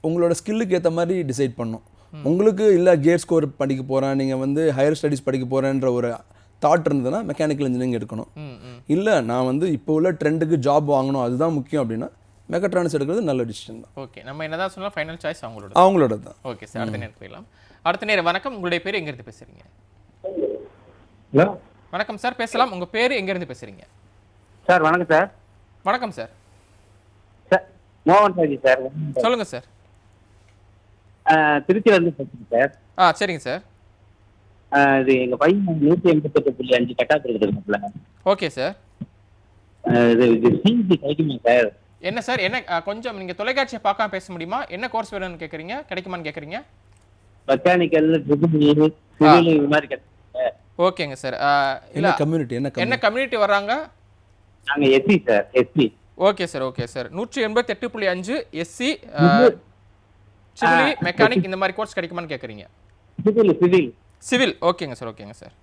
உங்களோட ஸ்கில்லுக்கு ஏற்ற மாதிரி டிசைட் பண்ணணும். உங்களுக்கு இல்லை கேட் ஸ்கோர் படிக்க போகிறேன், நீங்கள் வந்து ஹையர் ஸ்டடீஸ் படிக்க போகிறேன்ற ஒரு தாட் இருந்ததுன்னா மெக்கானிக்கல் இன்ஜினியரிங் எடுக்கணும். இல்லை நான் வந்து இப்போ உள்ள ட்ரெண்டுக்கு ஜாப் வாங்கணும் அதுதான் முக்கியம் அப்படின்னா மெக்காட்ரானிக்ஸ் எடுக்கிறது நல்ல டிசிஷன் தான். ஓகே, நம்ம என்னதான் சொன்னால் ஃபைனல் சாய்ஸ் அவங்களோட தான். ஓகே சார், அடுத்த நேரம் போயிடலாம். அடுத்த நேரம் வணக்கம், உங்களுடைய பேர் எங்கேருந்து பேசுகிறீங்க? ஹலோ வணக்கம் சார், பேசலாம். உங்கள் பேர் எங்கேருந்து பேசுகிறீங்க? சார் வணக்கம் சார். வணக்கம் சார். சார் மோகன் ராஜி சார். சொல்லுங்கள் சார். திருச்சியிலேருந்து பேசுகிறேன் சார். சரிங்க சார். இது எங்கள் பையன் 188.5 கட்டாக இருக்குதுங்களா? Okay sir. இது சிஜி கிடைக்குமா சார்? என்ன சார், என்ன கொஞ்சம் நீங்கள் தொலைக்காட்சியை பார்க்காம பேச முடியுமா? என்ன கோர்ஸ் வேணும்னு கேட்குறீங்க, கிடைக்குமான்னு கேட்குறீங்க? மெக்கானிக்கல், சிவில் இது மாதிரி கிடைக்கும். ஓகேங்க சார். என்ன கம்யூனிட்டி என்ன கம்யூனிட்டி வர்றாங்க? நாங்கள் SC sir, SC. Okay sir, okay sir. 188.5 SC, civil, mechanic இந்த மாதிரி கோர்ஸ் கிடைக்குமான்னு கேட்குறீங்க? சிவில். ஓகேங்க சார், ஓகேங்க சார்.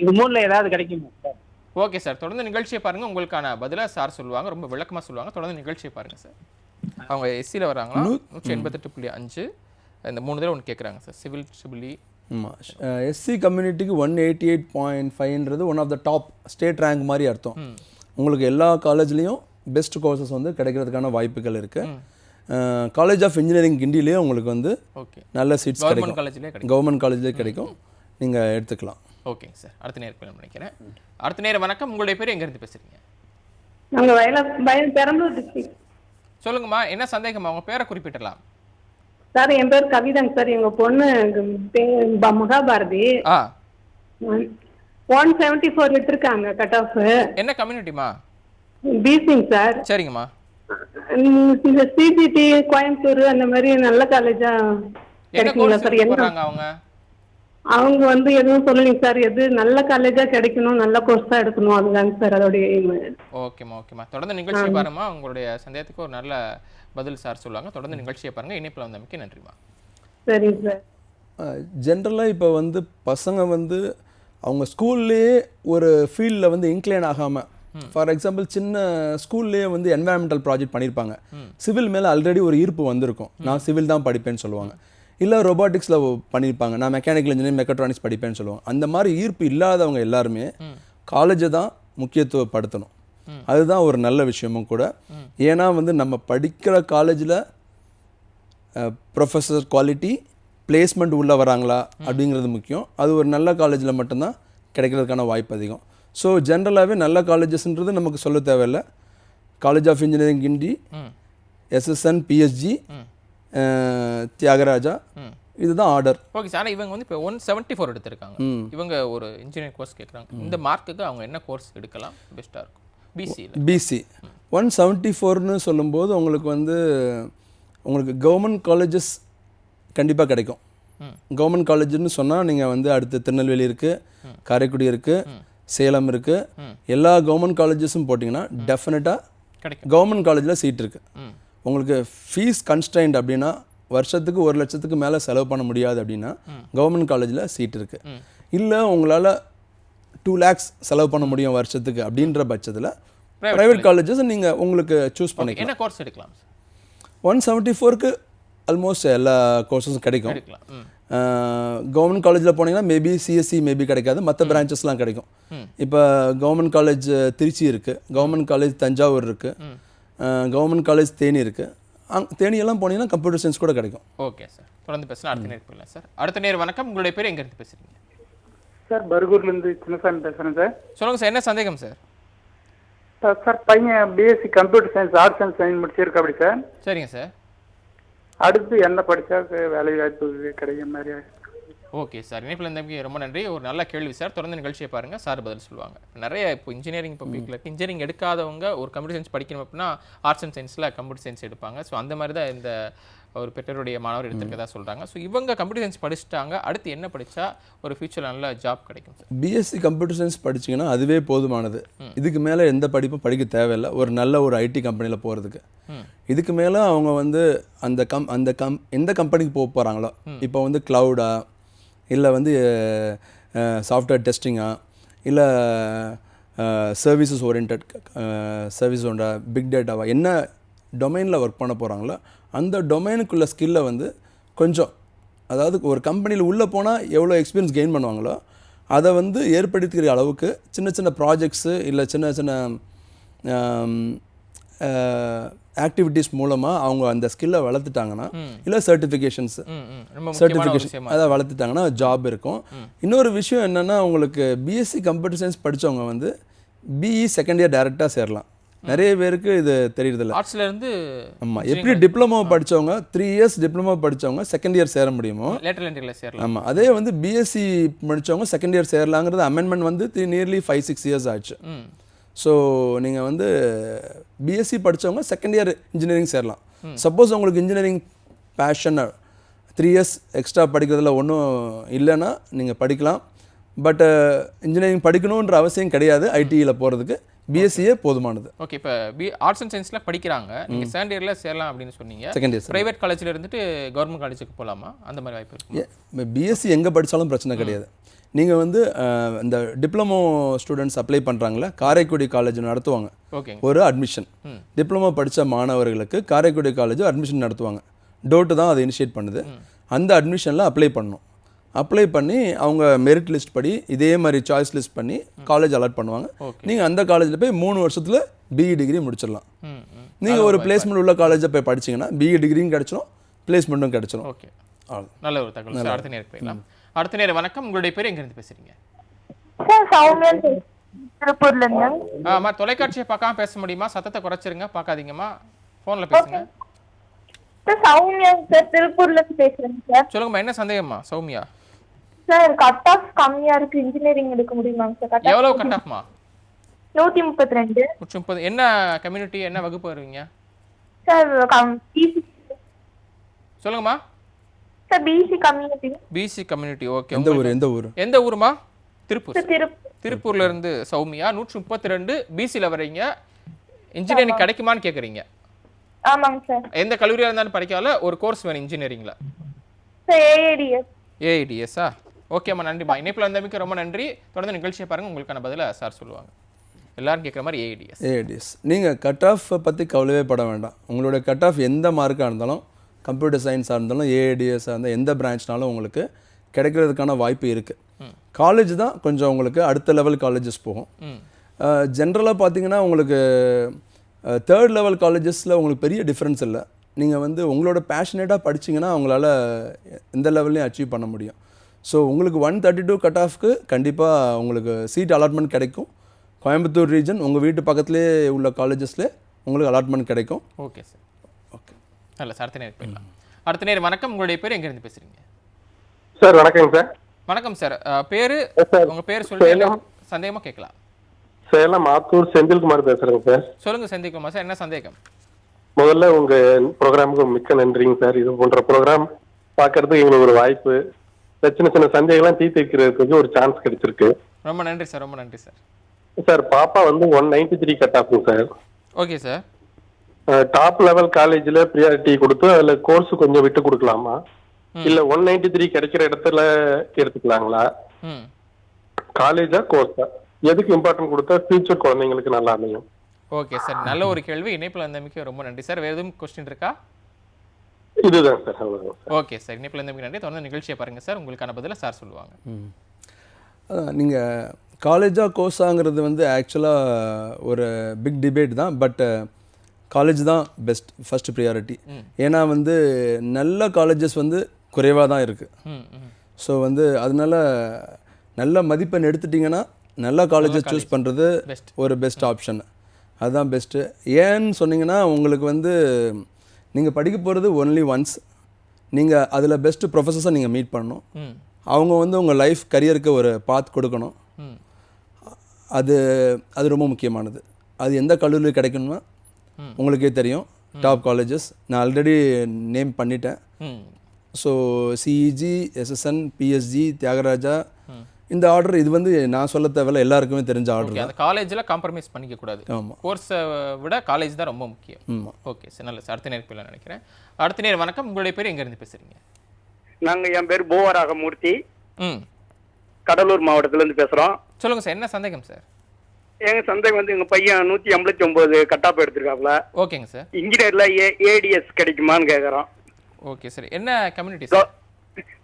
இது மூணுல ஏதாவது கிடைக்குமா சார்? ஓகே சார், தொடர்ந்து நிகழ்ச்சியை பாருங்கள், உங்களுக்கான பதிலாக சார் சொல்லுவாங்க, ரொம்ப விளக்கமாக சொல்லுவாங்க. தொடர்ந்து நிகழ்ச்சியை பாருங்கள் சார். அவங்க எஸ்சியில் வராங்களா? 188.5 இந்த 3 தடவை ஒன்று கேட்குறாங்க சார். சிவிலி. ஆமாம், எஸ்சி கம்யூனிட்டிக்கு 188.5ன்றது one of the top state rank மாதிரி அர்த்தம். உங்களுக்கு எல்லா காலேஜ்லேயும் பெஸ்ட் கோர்சஸ் வந்து கிடைக்கிறதுக்கான வாய்ப்புகள் இருக்குது. காலேஜ் ஆஃப் இன்ஜினியரிங் கிண்டிலேயே உங்களுக்கு வந்து நல்ல சீட்ஸ் கிடைக்கும், கவர்மெண்ட் காலேஜ்லேயே கிடைக்கும், நீங்கள் எடுத்துக்கலாம். ஓகேங்க சார், அடுத்த நேரம் நினைக்கிறேன். அடுத்த நேரம் வணக்கம், உங்களுடைய பேர் எங்கேருந்து பேசுகிறீங்க? நாங்கள் பெரம்பலூர் டிஸ்ட்ரிக்ட். சொல்லுங்கம்மா, என்ன சந்தேகமா? உங்கள் பேரை குறிப்பிட்டலாம் சார். என் பேர் கவிதாங்க சார். எங்கள் பொண்ணு மகாபாரதி 174 எடுத்திருக்காங்க கட் ஆஃப். என்ன கம்யூனிட்டிமா? பிசிங் சார். சரிங்கம்மா. இந்த சிஜிடி, கோயம்புத்தூர் அந்த மாதிரி நல்ல காலேஜா கிடைக்குங்களா சார்? அவங்க வந்து எதுவும் சொல்லலைங்க சார். எது நல்ல காலேஜா கிடைக்கணும், நல்ல கோர்ஸ் தான் எடுக்கணும், அதுதாங்க சார் அதோடைய எய்ம். ஓகேம்மா. தொடர்ந்து நிகழ்ச்சியை பாருமா, உங்களுடைய சந்தேகத்துக்கு ஒரு நல்ல பதில் சார் சொல்லுவாங்க. தொடர்ந்து நிகழ்ச்சியை பாருங்க. இணைப்பில் வந்தமைக்கு நன்றிமா. சரிங்க சார். ஜென்ரலாக இப்போ வந்து பசங்க வந்து அவங்க ஸ்கூல்லேயே ஒரு ஃபீல்டில் வந்து இன்க்ளைன் ஆகாமல், ஃபார் எக்ஸாம்பிள் சின்ன ஸ்கூல்லேயே வந்து என்வாயன்மெண்டல் ப்ராஜெக்ட் பண்ணியிருப்பாங்க, சிவில் மேலே ஆல்ரெடி ஒரு ஈர்ப்பு வந்திருக்கும், நான் சிவில் தான் படிப்பேன்னு சொல்லுவாங்க. இல்லை ரொபாட்டிக்ஸில் பண்ணியிருப்பாங்க, நான் மெக்கானிக்கல் இன்ஜினியரிங், மெக்காட்ரானிக்ஸ் படிப்பேன்னு சொல்லுவாங்க. அந்த மாதிரி ஈர்ப்பு இல்லாதவங்க எல்லாருமே காலேஜை தான் முக்கியத்துவப்படுத்தணும். அதுதான் ஒரு நல்ல விஷயமும் கூட. ஏன்னா வந்து நம்ம படிக்கிற காலேஜில் ப்ரொஃபஸர் குவாலிட்டி, பிளேஸ்மெண்ட் உள்ளே வராங்களா அப்படிங்கிறது முக்கியம். அது ஒரு நல்ல காலேஜில் மட்டும்தான் கிடைக்கிறதுக்கான வாய்ப்பு அதிகம். ஸோ ஜென்ரலாகவே நல்ல காலேஜஸ்ன்றது நமக்கு சொல்ல தேவையில்லை. College of engineering Guindy, SSN, PSG, Thiagaraja, இதுதான் ஆர்டர். Okay sir. ஆனால் இவங்க வந்து இப்போ 174 எடுத்திருக்காங்க. இவங்க ஒரு இன்ஜினியரிங் கோர்ஸ் கேட்குறாங்க. இந்த மார்க்குக்கு அவங்க என்ன கோர்ஸ் எடுக்கலாம் பெஸ்ட்டாக இருக்கும்? பிசி 174ன்னு சொல்லும்போது உங்களுக்கு வந்து உங்களுக்கு கவர்மெண்ட் காலேஜஸ் கண்டிப்பாக கிடைக்கும். கவர்மெண்ட் காலேஜ்னு சொன்னால் நீங்கள் வந்து அடுத்து திருநெல்வேலி இருக்குது, காரைக்குடி இருக்குது, சேலம் இருக்குது. எல்லா கவர்மெண்ட் காலேஜஸும் போட்டிங்கன்னா டெஃபினட்டாக கவர்மெண்ட் காலேஜில் சீட் இருக்குது. உங்களுக்கு ஃபீஸ் கன்ஸ்ட்ரைன்ட் அப்படின்னா வருஷத்துக்கு 1 லட்சத்துக்கு மேலே செலவு பண்ண முடியாது அப்படின்னா கவர்மெண்ட் காலேஜில் சீட் இருக்குது. இல்லை உங்களால் 2 lakhs செலவு பண்ண முடியும் வருஷத்துக்கு அப்படின்ற பட்சத்தில் ப்ரைவேட் காலேஜஸ் நீங்கள் உங்களுக்கு சூஸ் பண்ணிக்கலாம். என்ன கோர்ஸ் எடுக்கலாம்? 174க்கு ஆல்மோஸ்ட் எல்லா கோர்ஸஸும் கிடைக்கும். கவர்மெண்ட் காலேஜில் போனீங்கன்னா மேபி சிஎஸ்சி மேபி கிடைக்காது, மற்ற பிரான்ச்சஸ்லாம் கிடைக்கும். இப்போ கவர்மெண்ட் காலேஜ் திருச்சி இருக்குது, கவர்மெண்ட் காலேஜ் தஞ்சாவூர் இருக்குது, கவர்மெண்ட் காலேஜ் தேனி இருக்குது. தேனியெல்லாம் போனீங்கன்னா கம்ப்யூட்டர் சயின்ஸ் கூட கிடைக்கும். ஓகே சார், தொடர்ந்து பேசலாம். அடுத்த நேரம் போயிடலாம் சார். அடுத்த நேரம் வணக்கம். உங்களுடைய பேர் எங்கேருந்து பேசுகிறீங்க? சார் பர்கூர்லேருந்து சின்னசாமி பேசுகிறேன் சார். சொல்லுங்கள் சார், என்ன சந்தேகம் சார்? சார் பையன் BSc computer science arts and science முடிச்சிருக்கு அப்படி சார். சரிங்க சார். அடுத்து என்ன படித்தா வேலை வாய்ப்பு கிடைக்கிற மாதிரி? ஓகே சார், இணைப்பில் இருந்தமைக்கு ரொம்ப நன்றி. ஒரு நல்ல கேள்வி சார். தொடர்ந்து நிகழ்ச்சியை பாருங்கள், சார் பதில் சொல்லுவாங்க. நிறைய இப்போ இன்ஜினியரிங் பப்ளிக்கில் இருக்குது. இன்ஜினியரிங் எடுக்காதவங்க ஒரு கம்ப்யூட்டர் சயின்ஸ் படிக்கணும் அப்படின்னா ஆர்ட்ஸ் அண்ட் சயின்ஸில் கம்ப்யூட்டர் சயின்ஸ் எடுப்பாங்க. ஸோ அந்த மாதிரி தான் இந்த ஒரு பெற்றோருடைய மாணவர் எடுத்துருக்கதா சொல்கிறாங்க. ஸோ இவங்க கம்ப்யூட்டர் சயின்ஸ் படிச்சுட்டாங்க, அடுத்து என்ன படித்தா ஒரு ஃபியூச்சரில் நல்ல ஜாப் கிடைக்கும் சார்? பிஎஸ்சி கம்ப்யூட்டர் சயின்ஸ் படிச்சிங்கன்னா அதுவே போதுமானது. இதுக்கு மேலே எந்த படிப்பும் படிக்க தேவையில்லை ஒரு நல்ல ஒரு ஐடி கம்பெனியில் போகிறதுக்கு. இதுக்கு மேலே அவங்க வந்து எந்த கம்பெனிக்கு போக போகிறாங்களோ, இப்போ வந்து க்ளவுடா, இல்லை வந்து சாஃப்ட்வேர் டெஸ்டிங்கா, இல்லை சர்வீசஸ் ஓரியன்ட் சர்வீஸ் ஓண்டா, பிக் டேட்டாவா, என்ன டொமைனில் ஒர்க் பண்ண போகிறாங்களோ அந்த டொமைனுக்குள்ள ஸ்கில்லை வந்து கொஞ்சம், அதாவது ஒரு கம்பெனியில் உள்ளே போனால் எவ்வளோ எக்ஸ்பீரியன்ஸ் கெயின் பண்ணுவாங்களோ அதை வந்து ஏற்படுத்திக்கிற அளவுக்கு சின்ன சின்ன ப்ராஜெக்ட்ஸு இல்லை சின்ன சின்ன ஆக்டிவிட்டீஸ் மூலமாக அவங்க அந்த ஸ்கில்லை வளர்த்துட்டாங்கன்னா, இல்லை சர்டிஃபிகேஷன்ஸு அதை வளர்த்துட்டாங்கன்னா ஜாப் இருக்கும். இன்னொரு விஷயம் என்னென்னா, உங்களுக்கு பிஎஸ்சி கம்ப்யூட்டர் சயின்ஸ் படித்தவங்க வந்து பிஇ செகண்ட் இயர் டைரெக்டாக சேரலாம். நிறைய பேருக்கு இது தெரியறதில்ல. ஆர்ட்ஸ்ல இருந்து ஆமாம், எப்படி டிப்ளமோ படித்தவங்க 3 years டிப்ளமோ படித்தவங்க செகண்ட் இயர் சேர முடியுமோ, லேட்டரல் என்ட்ரியில் சேரலாம். ஆமாம், அதே வந்து பிஎஸ்சி படித்தவங்க செகண்ட் இயர் சேரலாங்கிறது அமெண்ட்மெண்ட் வந்து நியர்லி 5-6 years ஆச்சு. ஸோ நீங்கள் வந்து பிஎஸ்சி படித்தவங்க செகண்ட் இயர் இன்ஜினியரிங் சேரலாம். சப்போஸ் உங்களுக்கு இன்ஜினியரிங் பேஷன் 3 years எக்ஸ்ட்ரா படிக்கிறதுல ஒன்றும் இல்லைன்னா நீங்கள் படிக்கலாம். பட் இன்ஜினியரிங் படிக்கணுன்ற அவசியம் கிடையாது. ஐடியில் போகிறதுக்கு பிஎஸ்சியே போதுமானது. ஓகே, இப்போ ஆர்ட்ஸ் அண்ட் சயின்ஸில் படிக்கிறாங்க, நீங்கள் செகண்ட் இயரில் சேரலாம் அப்படின்னு சொன்னீங்க. செகண்ட் இயர் ப்ரைவேட் காலேஜில் இருந்துட்டு கவர்மெண்ட் காலேஜுக்கு போகலாமா? அந்த மாதிரி வாய்ப்பு இருக்கு? பிஎஸ்சி எங்கே படித்தாலும் பிரச்சனை கிடையாது. நீங்கள் வந்து இந்த டிப்ளமோ ஸ்டூடெண்ட்ஸ் அப்ளை பண்ணுறாங்களே, காரைக்குடி காலேஜ் நடத்துவாங்க ஒரு அட்மிஷன். டிப்ளமோ படித்த மாணவர்களுக்கு காரைக்குடி காலேஜ் அட்மிஷன் நடத்துவாங்க. டோட்டு தான் அதை இனிஷியேட் பண்ணுது. அந்த அட்மிஷனில் அப்ளை பண்ணணும். அப்ளை பண்ணி அவங்க மெரிட் லிஸ்ட் படி இதே மாதிரி சாய்ஸ் லிஸ்ட் பண்ணி காலேஜ் அலாட் பண்ணுவாங்க. நீங்கள் அந்த காலேஜில் போய் 3 வருஷத்தில் பிஇ டிகிரி முடிச்சிடலாம். நீங்கள் ஒரு பிளேஸ்மெண்ட் உள்ள காலேஜை போய் படிச்சிங்கன்னா பிஇ டிகிரியும் கிடச்சிடும், பிளேஸ்மெண்ட்டும் கிடச்சிடும். ஓகே, நல்ல ஒரு தகவல். அடுத்த நேரம் போயிடலாம். அடுத்த நேரம் வணக்கம். உங்களுடைய பேர் எங்கேருந்து பேசுறீங்க? திருப்பூர்ல இருந்து. ஆமா, தொலைக்காட்சியை பார்க்காம பேச முடியுமா? சத்தத்தை குறைச்சிருங்க, பார்க்காதீங்கம்மா, ஃபோனில் பேசுங்க. சௌமியா சார், திருப்பூர்ல இருந்து பேசுறேன் சார். சொல்லுங்கம்மா, என்ன சந்தேகம்மா? சௌமியா சார், கட் ஆஃப் கம்மியா இருக்கு, இன்ஜினியரிங் எடுக்க முடியுமாங்க சார்? எவ்வளவு கட் ஆஃப்மா? 132. 130. என்ன கம்யூனிட்டி, என்ன வகுப்பு வருவீங்க சார்? சொல்லுங்கம்மா. Sir PC community. PC community. Okay, எந்த ஊருமா? திருப்பூர். திருப்பூர்ல இருந்து சௌமியா. 132 பிசில வரீங்க. இன்ஜினியரிங் கிடைக்குமான்னு கேக்குறீங்க? ஆமாங்க சார். எந்த கல்லூரியா இருந்தாலும் படிக்கால ஒரு கோர்ஸ் வேணும் இன்ஜினியரிங்ல. Sir AIDS. ஏஐடிஎஸ்ஸா? ஓகேம்மா, நன்றிம்மா. இணைப்பில் வந்தமைக்கு ரொம்ப நன்றி. தொடர்ந்து நிகழ்ச்சியை பாருங்கள், உங்களுக்கான பதிலை சார் சொல்லுவாங்க. எல்லாரும் கேட்குற மாதிரி ஏஐடிஎஸ். நீங்கள் கட் ஆஃப் பற்றி கவலையே பட வேண்டாம். உங்களோட கட் ஆஃப் எந்த மார்க்காக இருந்தாலும், கம்ப்யூட்டர் சயின்ஸாக இருந்தாலும், ஏஐடிஎஸ்ஸாக இருந்தால் எந்த பிரான்ச்னாலும் உங்களுக்கு கிடைக்கிறதுக்கான வாய்ப்பு இருக்குது. காலேஜ் தான் கொஞ்சம் உங்களுக்கு அடுத்த லெவல் காலேஜஸ் போகும். ஜென்ரலாக பார்த்தீங்கன்னா உங்களுக்கு 3rd level காலேஜஸில் உங்களுக்கு பெரிய டிஃப்ரென்ஸ் இல்லை. நீங்கள் வந்து உங்களோட பேஷனேட்டாக படிச்சிங்கன்னா அவங்களால எந்த லெவல்லையும் அச்சீவ் பண்ண முடியும். ஸோ உங்களுக்கு 132 கட் ஆஃப்க்கு கண்டிப்பாக உங்களுக்கு சீட் அலாட்மெண்ட் கிடைக்கும். கோயம்புத்தூர் ரீஜன் உங்கள் வீட்டு பக்கத்துலேயே உள்ள காலேஜஸ்லேயே உங்களுக்கு அலாட்மெண்ட் கிடைக்கும். Okay sir. ஓகே, நல்ல சார். அடுத்த நேரம் போயிடலாம். அடுத்த நேரம் வணக்கம். உங்களுடைய பேர் எங்கேருந்து பேசுகிறீங்க? சார் வணக்கம் சார். வணக்கம் சார். பேர் உங்கள் பேர் சொல்லி சந்தேகமாக கேட்கலாம் சேலம் ஆத்தூர் செந்தில்குமார் பேசுறேங்க சார். சொல்லுங்க செந்தில்குமார் சார், என்ன சந்தேகம்? முதல்ல உங்க ப்ரோக்ராமுக்கு மிக்க நன்றிங்க சார். இது போன்ற ப்ரோக்ராம் பார்க்கறதுக்கு எங்களுக்கு ஒரு வாய்ப்பு, சின்ன சின்ன சந்தேகம்லாம் தீர்த்து வைக்கிறதுக்கு ஒரு சான்ஸ் கிடைச்சிருக்கு. ரொம்ப நன்றி சார், ரொம்ப நன்றி சார். சார் பாப்பா வந்து 193 கட் ஆஃபுங்க sir. Okay sir. Top level காலேஜ்ல ப்ரியாரிட்டி கொடுத்து அதுல கோர்ஸ் கொஞ்சம் விட்டு கொடுக்கலாமா, இல்ல 193 கிடைக்கிற இடத்துல எடுத்துக்கலாங்களா? காலேஜா கோர்ஸா எதுக்கு இம்பார்ட்டன்ட் கொடுத்தா ஃபியூச்சர் குழந்தைங்களுக்கு நல்லா அமையும்? ஓகே சார், நல்ல ஒரு கேள்வி. இணைப்பில் வந்தமைக்கு ரொம்ப நன்றி சார். வேறு எதுவும் கொஸ்டின் இருக்கா? இதுதான் சார், அவ்வளோதான் சார். ஓகே சார், இணைப்பில் வந்தமைக்கு நன்றி. தொடர்ந்து நிகழ்ச்சியை பாருங்கள் சார், உங்களுக்கான பதிலை சார் சொல்லுவாங்க. நீங்கள் காலேஜாக கோர்ஸாங்கிறது வந்து ஆக்சுவலாக ஒரு பிக் டிபேட் தான். பட் காலேஜ் தான் பெஸ்ட், ஃபஸ்ட் ப்ரியாரிட்டி. ஏன்னா வந்து நல்ல காலேஜஸ் வந்து குறைவாக தான் இருக்குது. ஸோ வந்து அதனால நல்ல மதிப்பெண் எடுத்துட்டிங்கன்னா நல்ல காலேஜை சூஸ் பண்ணுறது ஒரு பெஸ்ட் ஆப்ஷன். அதுதான் பெஸ்ட்டு. ஏன்னு சொன்னீங்கன்னா உங்களுக்கு வந்து நீங்கள் படிக்க போகிறது ஒன்லி ஒன்ஸ். நீங்கள் அதில் பெஸ்ட்டு ப்ரொஃபஸர்ஸை நீங்கள் மீட் பண்ணணும். அவங்க வந்து உங்கள் லைஃப் கரியருக்கு ஒரு பாத் கொடுக்கணும். அது அது ரொம்ப முக்கியமானது. அது எந்த கல்லூரியில் கிடைக்கணும்னா உங்களுக்கே தெரியும். டாப் காலேஜஸ் நான் ஆல்ரெடி நேம் பண்ணிட்டேன். So CEG, SSN, PSG, Thiagaraja, இந்த ஆர்டர் இது வந்து நான் சொல்ல தேவையில்ல, எல்லாருக்குமே தெரிஞ்ச ஆர்டர். அந்த காலேஜில் காம்ப்ரமைஸ் பண்ணிக்க கூடாது. ஆமாம், கோர்ஸை விட காலேஜ் தான் ரொம்ப முக்கியம். ஓகே சார், நல்ல சார். அடுத்த நேரத்தில் நினைக்கிறேன். அடுத்த நேரம் வணக்கம், உங்களுடைய பேர் எங்கேருந்து பேசுகிறீங்க? என் பேர் போவராகமூர்த்தி, கடலூர் மாவட்டத்திலேருந்து பேசுகிறோம். சொல்லுங்கள் சார், என்ன சந்தேகம் சார்? எங்க சந்தேகம் வந்து எங்க பையன் 189 கட்டாப் எடுத்திருக்காப்ல. ஓகேங்க சார். இன்ஜினியர்ல ஏடிஎஸ் கிடைக்குமான்னு கேட்குறோம். ஓகே சார், என்ன கம்யூனிட்டி சார்?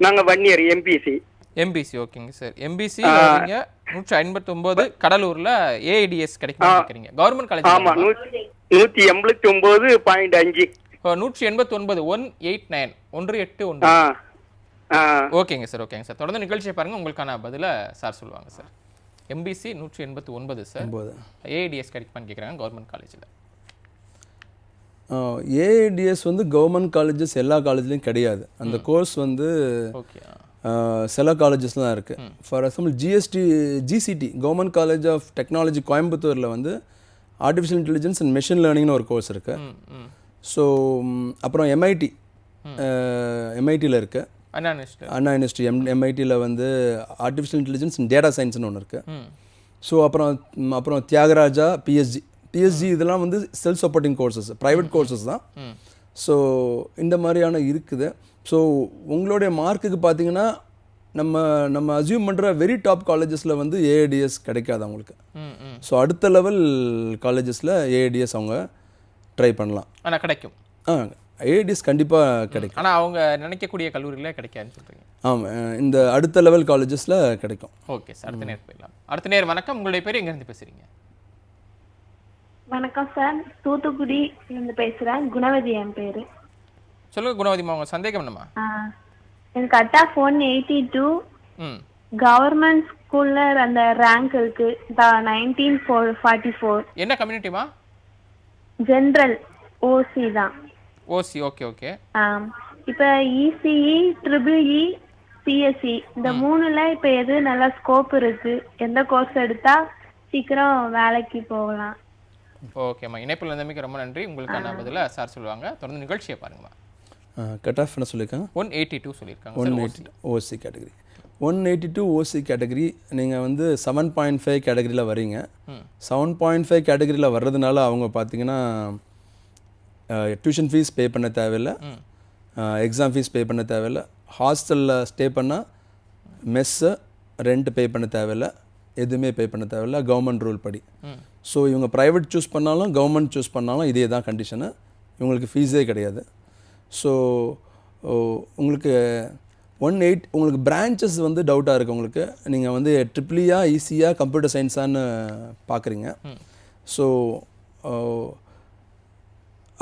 நாங்கள் 1 இயர் எம்பிசி. எம்பிசி, ஓகேங்க சார். எம்பிசி 159 கடலூர்ல ஏஐடிஎஸ் கிடைக்குமா கேக்குறீங்க? Government college. ஆமா, 189.5. 189 189 189. ஓகேங்க சார், ஓகேங்க சார். தொடர்ந்து நிகழ்ச்சியை பாருங்க, உங்களுக்கான பதில சார் சொல்லுவாங்க சார். MBC 189 sir. ஏஐடிஎஸ் கிடைக்குமான்னு கேட்குறாங்க கவர்மெண்ட் காலேஜில். ஏஐடிஎஸ் வந்து கவர்மெண்ட் காலேஜஸ் எல்லா காலேஜ்லேயும் கிடையாது. அந்த கோர்ஸ் வந்து சில காலேஜஸ்லாம் தான் இருக்குது. For example GCT government college of technology கோயம்புத்தூரில் வந்து ஆர்டிஃபிஷியல் இன்டெலிஜென்ஸ் அண்ட் மெஷின் லேர்னிங்னு ஒரு கோர்ஸ் இருக்குது. ஸோ அப்புறம் எம்ஐடியில் இருக்குது, அண்ணா யூனிவர்சிட்டி எம்ஐடியில் வந்து ஆர்டிஃபிஷியல் இன்டெலிஜென்ஸ் அண்ட் டேட்டா சயின்ஸ்னு ஒன்று இருக்குது. ஸோ அப்புறம் தியாகராஜா, பிஎஸ்ஜி இதெல்லாம் வந்து self supporting courses, private courses தான். ஸோ இந்த மாதிரியான இருக்குது. ஸோ உங்களுடைய மார்க்குக்கு பார்த்தீங்கன்னா நம்ம அசியூம் பண்ணுற வெரி டாப் காலேஜஸில் வந்து ஏஐடிஎஸ் கிடைக்காது அவங்களுக்கு. ஸோ அடுத்த லெவல் காலேஜஸில் ஏஐடிஎஸ் அவங்க ட்ரை பண்ணலாம். ஆனால் கிடைக்கும். ஏஐடிஎஸ் கண்டிப்பாக கிடைக்கும். ஆனால் அவங்க நினைக்கக்கூடிய கல்லூரியில் கிடைக்காதுன்னு சொல்கிறீங்க? ஆமாம், இந்த அடுத்த லெவல் காலேஜஸில் கிடைக்கும். ஓகே சார், அடுத்த நேரம் போயிடலாம். அடுத்த நேரம் வணக்கம், உங்களுடைய பேர் எங்கேருந்து பேசுகிறீங்க? வணக்கம் சார், தூத்துக்குடியிலேருந்து பேசுகிறேன். குணவதி என் பேர். சொல்லுங்க குணவதிமா, உங்க சந்தேகம் என்னமா? எனக்கு கட் ஆஃப் 182. கவர்மெண்ட் ஸ்கூல்ல அந்த ரேங்க் இருக்கு 1944. என்ன கம்யூனிட்டிமா? ஜெனரல் ஓசி தான். ஓசி, ஓகே ஓகே. இப்போ இசிஇ, ட்ரிபிள்இ, சிஎஸ்சி இந்த மூணுல இப்போ எது நல்ல ஸ்கோப் இருக்கு? எந்த கோர்ஸ் எடுத்தா சீக்கிரம் வேலைக்கு போகலாம்? ஓகேம்மா, இணைப்பில் இருந்தமைக்கு ரொம்ப நன்றி. உங்களுக்கான பதில சார் சொல்லுவாங்க. தொடர்ந்து நிகழ்ச்சியை பாருங்கம்மா. கட் ஆஃப் என்ன சொல்லியிருக்காங்க? 182 சொல்லியிருக்காங்க. 182 ஓசி கேட்டகரி. 182 ஓசி கேட்டகரி நீங்கள் வந்து 7.5 கேட்டகரியில் வரீங்க. 7.5 கேட்டகரியில் வர்றதுனால அவங்க பார்த்தீங்கன்னா டியூஷன் ஃபீஸ் பே பண்ண தேவையில்லை, எக்ஸாம் ஃபீஸ் பே பண்ண தேவையில்லை, ஹாஸ்டலில் ஸ்டே பண்ணால் மெஸ்ஸு ரெண்ட் பே பண்ண தேவையில்லை, எதுவுமே பே பண்ண தேவையில்லை கவர்மெண்ட் ரூல் படி. ஸோ இவங்க ப்ரைவேட் சூஸ் பண்ணாலும் கவர்மெண்ட் சூஸ் பண்ணாலும் இதே தான் கண்டிஷனு. இவங்களுக்கு ஃபீஸே கிடையாது. ஸோ உங்களுக்கு 18 உங்களுக்கு பிரான்ச்சஸ் வந்து டவுட்டாக இருக்குது. உங்களுக்கு நீங்கள் வந்து ட்ரிபிளியா, ஈஸியா, கம்ப்யூட்டர் சயின்ஸான்னு பார்க்குறீங்க. ஸோ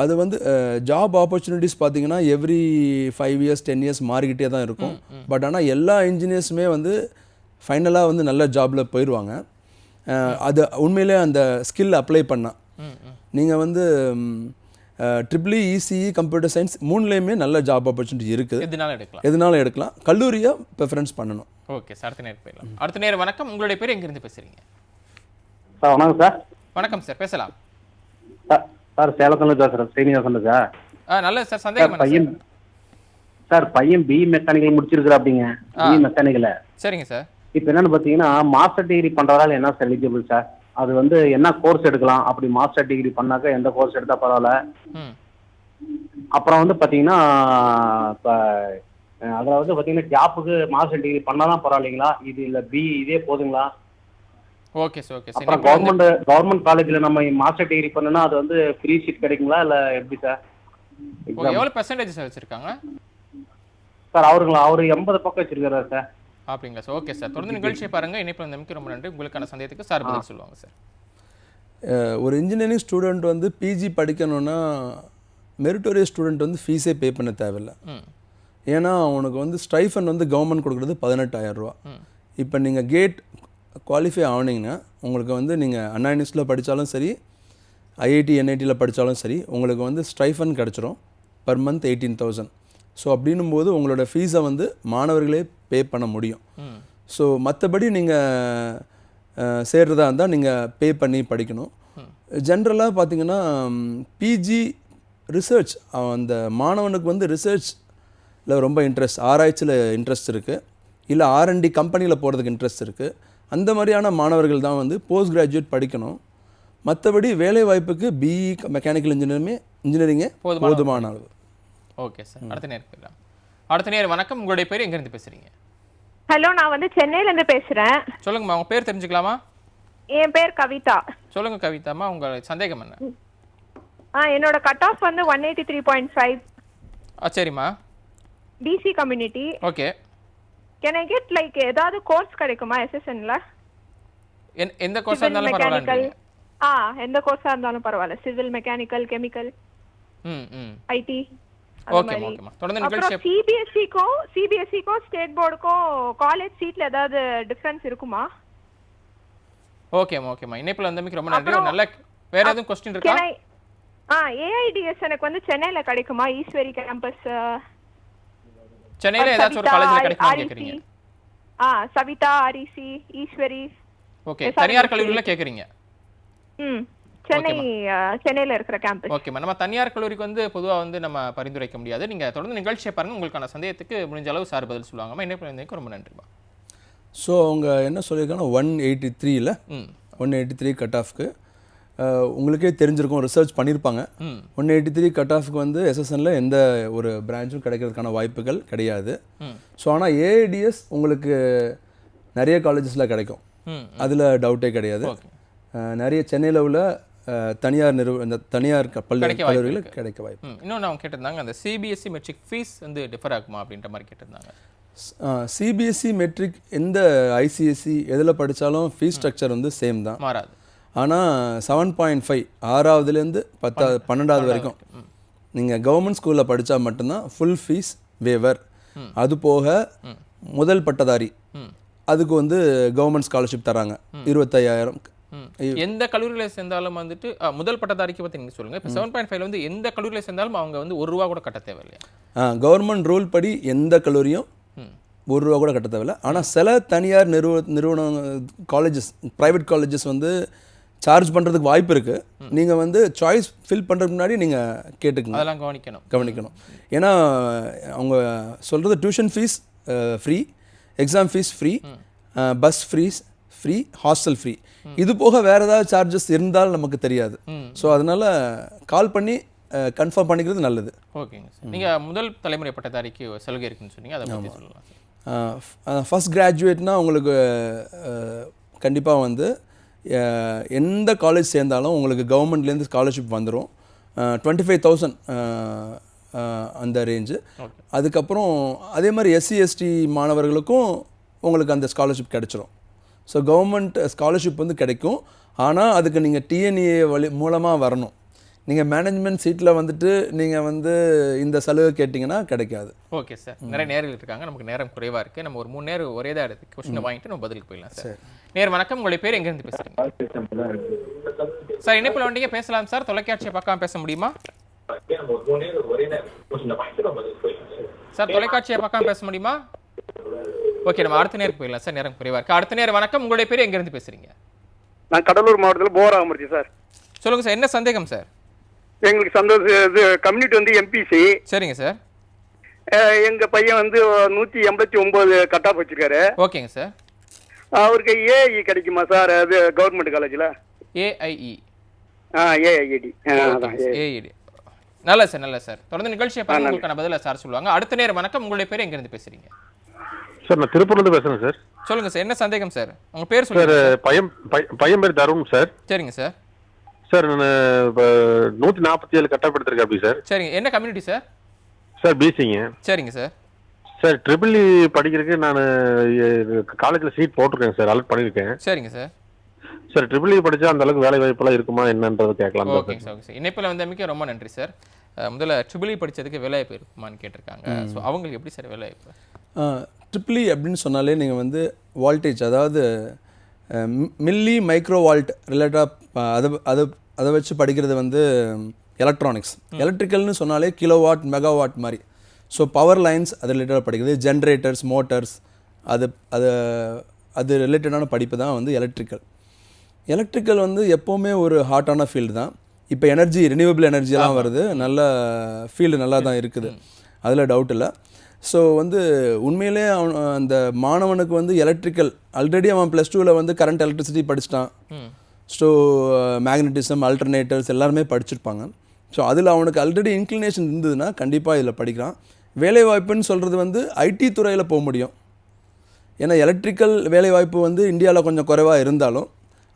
அது வந்து ஜாப் ஆப்பர்ச்சுனிட்டிஸ் பார்த்தீங்கன்னா எவ்ரி 5 இயர்ஸ் 10 இயர்ஸ் மாறிக்கிட்டே தான் இருக்கும். பட் ஆனால் எல்லா இன்ஜினியர்ஸுமே வந்து ஃபைனலாக வந்து நல்ல ஜாபில் போயிடுவாங்க. அது உண்மையிலே அந்த ஸ்கில் அப்ளை பண்ணால் நீங்கள் வந்து ட்ரிபிள்இ, இசிஇ, கம்ப்யூட்டர் சயின்ஸ் மூணுலேயுமே நல்ல ஜாப் ஆப்பர்ச்சுனிட்டி இருக்குது. எதுனாலும் எடுக்கலாம். கல்லூரியை ப்ரிஃபரன்ஸ் பண்ணணும். ஓகே சார், அடுத்த நேரம் போயிடலாம். அடுத்த நேரம் வணக்கம், உங்களுடைய பேர் எங்கேருந்து பேசுகிறீங்க? சார் வணக்கம் சார். வணக்கம் சார், பேசலாம். சார் சேலத்துல பேசுகிறேன், ஸ்ரீனிவாசன் சார். நல்லது சார், சந்தேகம் என்ன சார்? பையன் பிஇ மெக்கானிக்கல் முடிச்சிருக்கிறா அப்படிங்க, பிஇ மெக்கானிக்கல். சரிங்க சார். இப்போ என்னன்னு பார்த்தீங்கன்னா மாஸ்டர் டிகிரி பண்ணுறதால என்ன சார் எலிஜிபிள் சார்? அது வந்து என்ன கோர்ஸ் எடுக்கலாம்? அப்படி மாஸ்டர் டிகிரி பண்ணாக்க எந்த கோர்ஸ் எடுத்தா பரவாயில்ல? அப்புறம் வந்து பார்த்தீங்கன்னா இப்போ அதில் வந்து பார்த்தீங்கன்னா ஜாப்புக்கு மாஸ்டர் டிகிரி பண்ணால் தான் பரவாயில்லைங்களா, இது இல்லை இதே போதுங்களா? Okay sir, okay sir. அப்புறம் கவர்மெண்ட் காலேஜில் நம்ம மாஸ்டர் டிகிரி பண்ணோன்னா அது வந்து ஃப்ரீ சீட் கிடைக்குங்களா இல்லை எப்படி சார்? எவ்வளோ பெர்சன்டேஜ் சார் வச்சுருக்காங்க சார்? அவர் 80 பக்கம் வச்சிருக்காரு சார். அப்படிங்களா சார்? ஓகே சார், தொடர்ந்து நிகழ்ச்சியை பாருங்க. இணைப்பில் வந்தமைக்கு ரொம்ப நன்றி. உங்களுக்கான சந்தேகத்துக்கு சார் பதில் சொல்லுவாங்க சார். ஒரு இன்ஜினியரிங் ஸ்டூடெண்ட் வந்து பிஜி படிக்கணும்னா மெரிட்டோரியஸ் ஸ்டூடெண்ட் வந்து ஃபீஸே பே பண்ண தேவையில்லை. ஏன்னா அவனுக்கு வந்து ஸ்டைஃபன் வந்து கவர்மெண்ட் கொடுக்குறது 18,000 ரூபா. இப்போ நீங்கள் கேட் குவாலிஃபை ஆனீங்கன்னா உங்களுக்கு வந்து நீங்கள் அண்ணா யூனிவர்சிட்டியில் படித்தாலும் சரி, ஐஐடி என்ஐடியில் படித்தாலும் சரி, உங்களுக்கு வந்து ஸ்டைஃபன் கிடச்சிரும். Per month 18,000. ஸோ அப்படின்னும் போது உங்களோட ஃபீஸை வந்து மாணவர்களே பே பண்ண முடியும். ஸோ மற்றபடி நீங்கள் சேர்றதா இருந்தால் நீங்கள் பே பண்ணி படிக்கணும். ஜென்ரலாக பார்த்தீங்கன்னா பிஜி ரிசர்ச், அந்த மாணவனுக்கு வந்து ரிசர்ச்சில் ரொம்ப இன்ட்ரெஸ்ட், ஆராய்ச்சியில் இன்ட்ரெஸ்ட் இருக்குது, இல்லை R&D கம்பெனியில் போகிறதுக்கு இன்ட்ரெஸ்ட் இருக்குது, அந்த மாதிரியான மாணவர்கள் தான் வந்து போஸ்ட் கிராஜுவேட் படிக்கணும். மற்றபடி வேலை வாய்ப்புக்கு பிஇ மெக்கானிக்கல் இன்ஜினியரிங்கே போதுமான அளவு. ஓகே சார், அடுத்த நேரம் போயிடலாம். அடுத்த நேரம் வணக்கம், உங்களுடைய பேர் எங்கேருந்து பேசுகிறீங்க? ஹலோ, நான் வந்து சென்னையிலேருந்து பேசுகிறேன். சொல்லுங்கம்மா, உங்கள் பேர் தெரிஞ்சுக்கலாமா? என் பேர் கவிதா. சொல்லுங்க கவிதாம்மா, உங்கள் சந்தேகம் என்ன? என்னோட கட் ஆஃப் வந்து 183.5. சரிம்மா. DC community. Okay. Can I get like ஏதாவது கோர்ஸ் கிடைக்குமா எஸ்எஸ்என்ல? எந்த கோர்ஸா இருந்தாலும் பரவாயில்லை. எந்த கோர்ஸா இருந்தாலும் பரவாயில்ல. Civil, mechanical, chemical, IT. Okay ஓகேம்மா, தொடர்ந்து நிகழ்ச்சி. சிபிஎஸ்சிக்கும் ஸ்டேட் போர்டுக்கும் காலேஜ் சீட்ல ஏதாவது டிஃபரன்ஸ் இருக்குமா? ஓகேம்மா, ஓகேம்மா, இணைப்பில் வந்தமைக்கு ரொம்ப நன்றி. நல்ல வேற எதுவும் क्वेश्चन இருக்கா? ஏஐடிஎஸ் எனக்கு வந்து சென்னையில கிடைக்குமா? ஈஸ்வரி கேம்பஸ் சென்னையில ஏதாச்சும் ஒரு காலேஜ்ல கிடைக்குமா கேக்குறீங்க? சவிதா, ஆர்இசி, ஈஸ்வரி. ஓகே, தனியார் கல்லூரியில கேக்குறீங்க? சென்னையில இருக்கிற கேம்பஸ். ஓகேம்மா, நம்ம தனியார் கல்லூரிக்கு வந்து பொதுவா வந்து நம்ம பரிந்துரைக்க முடியாது. நீங்க தொடர்ந்து நிகழ்ச்சியை பாருங்க, உங்களுக்கான சந்தேகத்துக்கு முடிஞ்ச அளவு சார் பதில் சொல்லுவாங்கம்மா. இணைப்பில் வந்தமைக்கு ரொம்ப நன்றிம்மா. ஸோ அவங்க என்ன சொல்லியிருக்காங்கன்னா 183 183 கட் ஆஃப்க்கு உங்களுக்கே தெரிஞ்சிருக்கும், ரிசர்ச் பண்ணியிருப்பாங்க. 183 கட் ஆஃப்க்கு வந்து எஸ்எஸ்என்ல எந்த ஒரு பிரான்ச்சும் கிடைக்கிறதுக்கான வாய்ப்புகள் கிடையாது. ஸோ ஆனால் ஏஐடிஎஸ் உங்களுக்கு நிறைய காலேஜஸில் கிடைக்கும், அதில் டவுட்டே கிடையாது. நிறைய சென்னையில் உள்ள தனியார் கல்லூரிகளில் கிடைக்க வாய்ப்பு. இன்னொன்று அவங்க கேட்டிருந்தாங்க, அந்த சிபிஎஸ்சி மெட்ரிக் ஃபீஸ் வந்து டிஃபர் ஆகுமா அப்படின்ற மாதிரி கேட்டிருந்தாங்க. சிபிஎஸ்சி மெட்ரிக் எந்த ஐசிஎஸ்சி எதில் படித்தாலும் ஃபீஸ் ஸ்ட்ரக்சர் வந்து சேம் தான், மாறாது. ஆனால் 7.5 6ஆவதுலேருந்து 12ஆவது வரைக்கும் நீங்கள் கவர்மெண்ட் ஸ்கூலில் படித்தா மட்டும்தான் ஃபுல் ஃபீஸ் வேவர். அது போக முதல் பட்டதாரி அதுக்கு வந்து கவர்மெண்ட் ஸ்காலர்ஷிப் தராங்க 25,000. எந்த கல்லூரியில் சேர்ந்தாலும் வந்துட்டு முதல் பட்டதாரிக்கு பற்றி நீங்கள் சொல்லுங்கள். இப்போ 7.5 வந்து எந்த கல்லூரியில் சேர்ந்தாலும் அவங்க வந்து ₹1 கூட கட்ட தேவையில்லையா? கவர்மெண்ட் ரூல் படி எந்த கல்லூரியும் ₹1 கூட கட்ட தேவையில்லை. ஆனால் சில தனியார் நிறுவனம் காலேஜஸ், ப்ரைவேட் காலேஜஸ் வந்து சார்ஜ் பண்ணுறதுக்கு வாய்ப்பு இருக்குது. நீங்கள் வந்து சாய்ஸ் ஃபில் பண்ணுறதுக்கு முன்னாடி நீங்கள் கேட்டுக்கணும், அதெல்லாம் கவனிக்கணும். ஏன்னா அவங்க சொல்கிறது tuition fees free, exam fees free, bus fees free, hostel free. இது போக வேறு ஏதாவது சார்ஜஸ் இருந்தால் நமக்கு தெரியாது. ஸோ அதனால் கால் பண்ணி கன்ஃபார்ம் பண்ணிக்கிறது நல்லது. ஓகேங்க சார். நீங்கள் முதல் தலைமுறை பட்டதாரிக்கு சலுகை இருக்குன்னு சொன்னீங்க, அதை பற்றி சொல்லலாம். ஃபஸ்ட் கிராஜுவேட்னா உங்களுக்கு கண்டிப்பாக வந்து எந்த காலேஜ் சேர்ந்தாலும் உங்களுக்கு கவர்மெண்ட்லேருந்து ஸ்காலர்ஷிப் வந்துடும். 25,000 அந்த ரேஞ்சு. அதுக்கப்புறம் அதே மாதிரி SC ST மாணவர்களுக்கும் உங்களுக்கு அந்த ஸ்காலர்ஷிப் கிடச்சிரும். ஸோ கவர்மெண்ட் ஸ்காலர்ஷிப் வந்து கிடைக்கும். ஆனால் அதுக்கு நீங்கள் TNEA மூலமாக வரணும். நீங்கள் மேனேஜ்மெண்ட் சீட்டில் வந்துட்டு நீங்கள் வந்து இந்த சலுகை கேட்டிங்கன்னா கிடைக்காது. ஓகே சார், நிறைய நேர்கள் இருக்காங்க, நமக்கு நேரம் குறைவாக இருக்குது. நம்ம ஒரு 3 நேரம் ஒரே தான் எடுத்து கொஸ்டினை வாங்கிட்டு நம்ம பதிலுக்கு போயிடலாம் சார். நேர் வணக்கம், உங்களுடைய பேர் எங்கேருந்து பேசுகிறீங்க சார்? இணைப்பில் வண்டிங்க பேசலாம் சார். தொலைக்காட்சியை பார்க்காம பேச முடியுமா சார்? தொலைக்காட்சியை பார்க்காம பேச முடியுமா? ஓகே, நம்ம அடுத்த நேரம் போயிடலாம் சார், நேரம் குறைவாக இருக்குது. அடுத்த நேரம் வணக்கம், உங்களுடைய பேர் எங்கேருந்து பேசுகிறீங்க? நான் கடலூர் மாவட்டத்தில் போராமூர்த்தி சார். சொல்லுங்க சார், என்ன சந்தேகம் சார்? எங்களுக்கு சந்தோஷம். இது கம்யூனிட்டி வந்து எம்பிசி. சரிங்க சார். எங்க பையன் வந்து 189 கட் ஆஃப் வச்சிருக்காரு. ஓகேங்க சார். அவருக்கு ஏஐ கிடைக்குமா சார்? அது கவர்மெண்ட் காலேஜில் ஏஐஇ. ஏஐடி. ஏஐடி. நல்ல சார், நல்ல சார். தொடர்ந்து நிகழ்ச்சியை பார்த்து உங்களுக்கான பதில சார் சொல்லுவாங்க. அடுத்த நேரம் வணக்கம். உங்களுடைய பேர் எங்க இருந்து பேசுறீங்க? சார் நான் திருப்பூர்லேருந்து பேசுறேன் சார். சொல்லுங்க சார், என்ன சந்தேகம் சார்? உங்க பேர் சொல்லுங்க சார். பையன் பேர் தருண் சார். சரிங்க சார். சார் நான் 147 கட் ஆஃப் எடுத்திருக்கேன் அப்படி சார். சரிங்க. என்ன கம்யூனிட்டி சார்? சார் பிசிங்க. சரிங்க சார். சார் ட்ரிபிள் இ படிக்கிறதுக்கு நான் காலேஜில் சீட் போட்டிருக்கேன் சார், அலர்ட் பண்ணியிருக்கேன். சரிங்க சார். சார் ட்ரிபிள் இ படிச்சா அந்த அளவுக்கு வேலை வாய்ப்பெல்லாம் இருக்குமா என்னன்றது கேட்கலாம். ஓகேங்க சார், ஓகே சார். இணைப்பில் வந்தமைக்கு ரொம்ப நன்றி சார். முதல்ல ட்ரிபிள் இ படிச்சதுக்கு வேலை வாய்ப்பு இருக்குமான்னு கேட்டிருக்காங்க. ஸோ அவங்களுக்கு எப்படி சார் வேலை வாய்ப்பு? ட்ரிபிள் இ அப்படின்னு சொன்னாலே நீங்கள் வந்து வால்டேஜ், அதாவது மில்லி மைக்ரோ வால்ட் ரிலேட்டாக அதை வச்சு படிக்கிறது வந்து எலக்ட்ரானிக்ஸ். எலக்ட்ரிக்கல்னு சொன்னாலே கிலோவாட் மெகாவாட் மாதிரி. ஸோ பவர் லைன்ஸ் அது ரிலேட்டடாக படிக்கிறது, ஜென்ரேட்டர்ஸ், மோட்டர்ஸ், அது ரிலேட்டடான படிப்பு தான் வந்து எலக்ட்ரிக்கல் வந்து எப்போவுமே ஒரு ஹாட்டான ஃபீல்டு தான். இப்போ ரினியூவபிள் எனர்ஜியெல்லாம் வருது, நல்ல ஃபீல்டு நல்லா தான் இருக்குது, அதில் டவுட் இல்லை. ஸோ வந்து உண்மையிலே அந்த மாணவனுக்கு வந்து எலக்ட்ரிக்கல் ஆல்ரெடி அவன் +2ல் வந்து கரண்ட் எலக்ட்ரிசிட்டி படிச்சிட்டான். ஸோ மேக்னட்டிசம், அல்டர்னேட்டர்ஸ் எல்லாருமே படிச்சிருப்பாங்க. ஸோ அதில் அவனுக்கு ஆல்ரெடி இன்க்ளினேஷன் இருந்ததுன்னா கண்டிப்பாக இதில் படிக்கிறான். வேலைவாய்ப்புன்னு சொல்கிறது வந்து ஐடி துறையில் போக முடியும். ஏன்னா எலக்ட்ரிக்கல் வேலைவாய்ப்பு வந்து இந்தியாவில் கொஞ்சம் குறைவாக இருந்தாலும்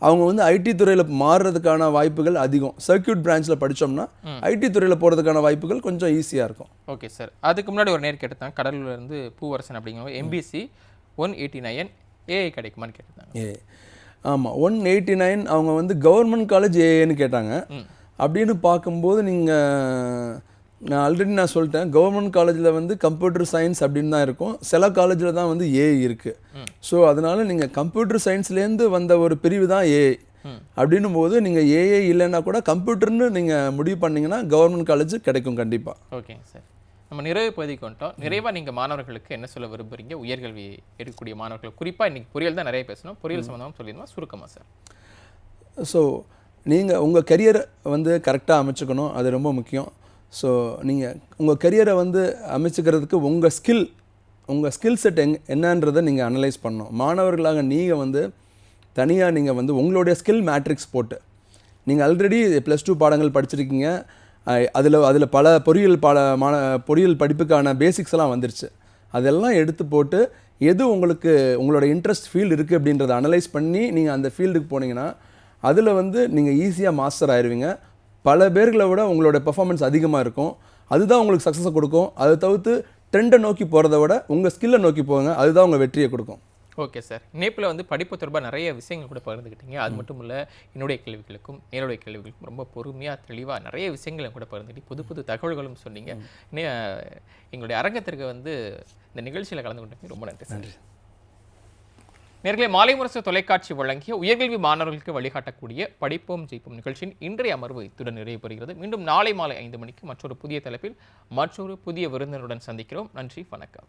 அவங்க வந்து ஐடி துறையில் மாறுறதுக்கான வாய்ப்புகள் அதிகம். சர்க்யூட் பிரான்ச்சில் படித்தோம்னா ஐடி துறையில் போகிறதுக்கான வாய்ப்புகள் கொஞ்சம் ஈஸியாக இருக்கும். Okay sir. அதுக்கு முன்னாடி ஒரு நேர் கேட்டுதான், கடலூர்லேருந்து பூவரசன் அப்படிங்கிறவங்க எம்பிசி 189 ஏஐ கிடைக்குமான்னு கேட்டிருந்தாங்க. ஆமாம், 189 அவங்க வந்து கவர்மெண்ட் காலேஜ் ஏஏன்னு கேட்டாங்க. அப்படின்னு பார்க்கும்போது நான் ஆல்ரெடி சொல்லிட்டேன், கவர்மெண்ட் காலேஜில் வந்து கம்ப்யூட்டர் சயின்ஸ் அப்படின்னு தான் இருக்கும், சில காலேஜில் தான் வந்து ஏஐ இருக்குது. ஸோ அதனால் நீங்கள் கம்ப்யூட்டர் சயின்ஸ்லேருந்து வந்த ஒரு பிரிவு தான் ஏஐ. அப்படின்னும் போது நீங்கள் ஏஐ இல்லைன்னா கூட கம்ப்யூட்டர்னு நீங்கள் முடிவு பண்ணிங்கன்னா கவர்மெண்ட் காலேஜ் கிடைக்கும் கண்டிப்பாக. ஓகேங்க சார். நம்ம நிறைவு பகுதிக்கு வந்துட்டோம். நிறைவாக நீங்கள் மாணவர்களுக்கு என்ன சொல்ல விரும்புகிறீங்க? உயர்கல்வி எடுக்கக்கூடிய மாணவர்கள், குறிப்பாக இன்றைக்கி பொறியியல் தான் நிறைய பேசணும், பொறியியல் சம்மந்தமாக சொல்லியிருந்தோம், சுருக்கமாக சார். ஸோ நீங்கள் உங்கள் கெரியரை வந்து கரெக்டாக அமைச்சுக்கணும், அது ரொம்ப முக்கியம். ஸோ நீங்கள் உங்கள் கெரியரை வந்து அமைச்சுக்கிறதுக்கு உங்கள் ஸ்கில் செட் என்னன்றதை நீங்கள் அனலைஸ் பண்ணணும். மாணவர்களாக நீங்கள் வந்து தனியாக நீங்கள் வந்து உங்களுடைய ஸ்கில் மேட்ரிக்ஸ் போட்டு, நீங்கள் ஆல்ரெடி +2 பாடங்கள் படிச்சிருக்கீங்க, அதில் பல பொறியியல் படிப்புக்கான பேசிக்ஸ் எல்லாம் வந்துருச்சு, அதெல்லாம் எடுத்து போட்டு எது உங்களுக்கு உங்களோட இன்ட்ரெஸ்ட் ஃபீல்டு இருக்குது அப்படின்றத அனலைஸ் பண்ணி நீங்கள் அந்த ஃபீல்டுக்கு போனீங்கன்னா அதில் வந்து நீங்கள் ஈஸியாக மாஸ்டர் ஆயிடுவீங்க. பல பேர்களை விட உங்களோட பெர்ஃபார்மன்ஸ் அதிகமாக இருக்கும், அதுதான் உங்களுக்கு சக்ஸஸை கொடுக்கும். அதை தவிர்த்து ட்ரெண்டை நோக்கி போகிறத விட உங்கள் ஸ்கில்லை நோக்கி போங்க, அதுதான் உங்கள் வெற்றியை கொடுக்கும். Okay sir. இணைப்பில் வந்து படிப்பு தொடர்பாக நிறைய விஷயங்கள் கூட பகிர்ந்துக்கிட்டீங்க. அது மட்டும் இல்லை, என்னுடைய கேள்விகளுக்கும் நேருடைய கேள்விகளுக்கும் ரொம்ப பொறுமையாக தெளிவாக நிறைய விஷயங்களை கூட பகிர்ந்துக்கிட்டு புது புது தகவல்களும் சொன்னீங்க. எங்களுடைய அரங்கத்திற்கு வந்து இந்த நிகழ்ச்சியில் கலந்து கொண்டீங்க, ரொம்ப நன்றி சார். நேர்களே, மாலை முரசு தொலைக்காட்சி வழங்கிய உயர்கல்வி மாணவர்களுக்கு வழிகாட்டக்கூடிய படிப்போம் ஜெயிப்போம் நிகழ்ச்சியின் இன்றைய அமர்வு இத்துடன் நிறைவு பெறுகிறது. மீண்டும் நாளை மாலை 5 மணிக்கு மற்றொரு புதிய தலைப்பில் மற்றொரு புதிய விருந்தினருடன் சந்திக்கிறோம். நன்றி, வணக்கம்.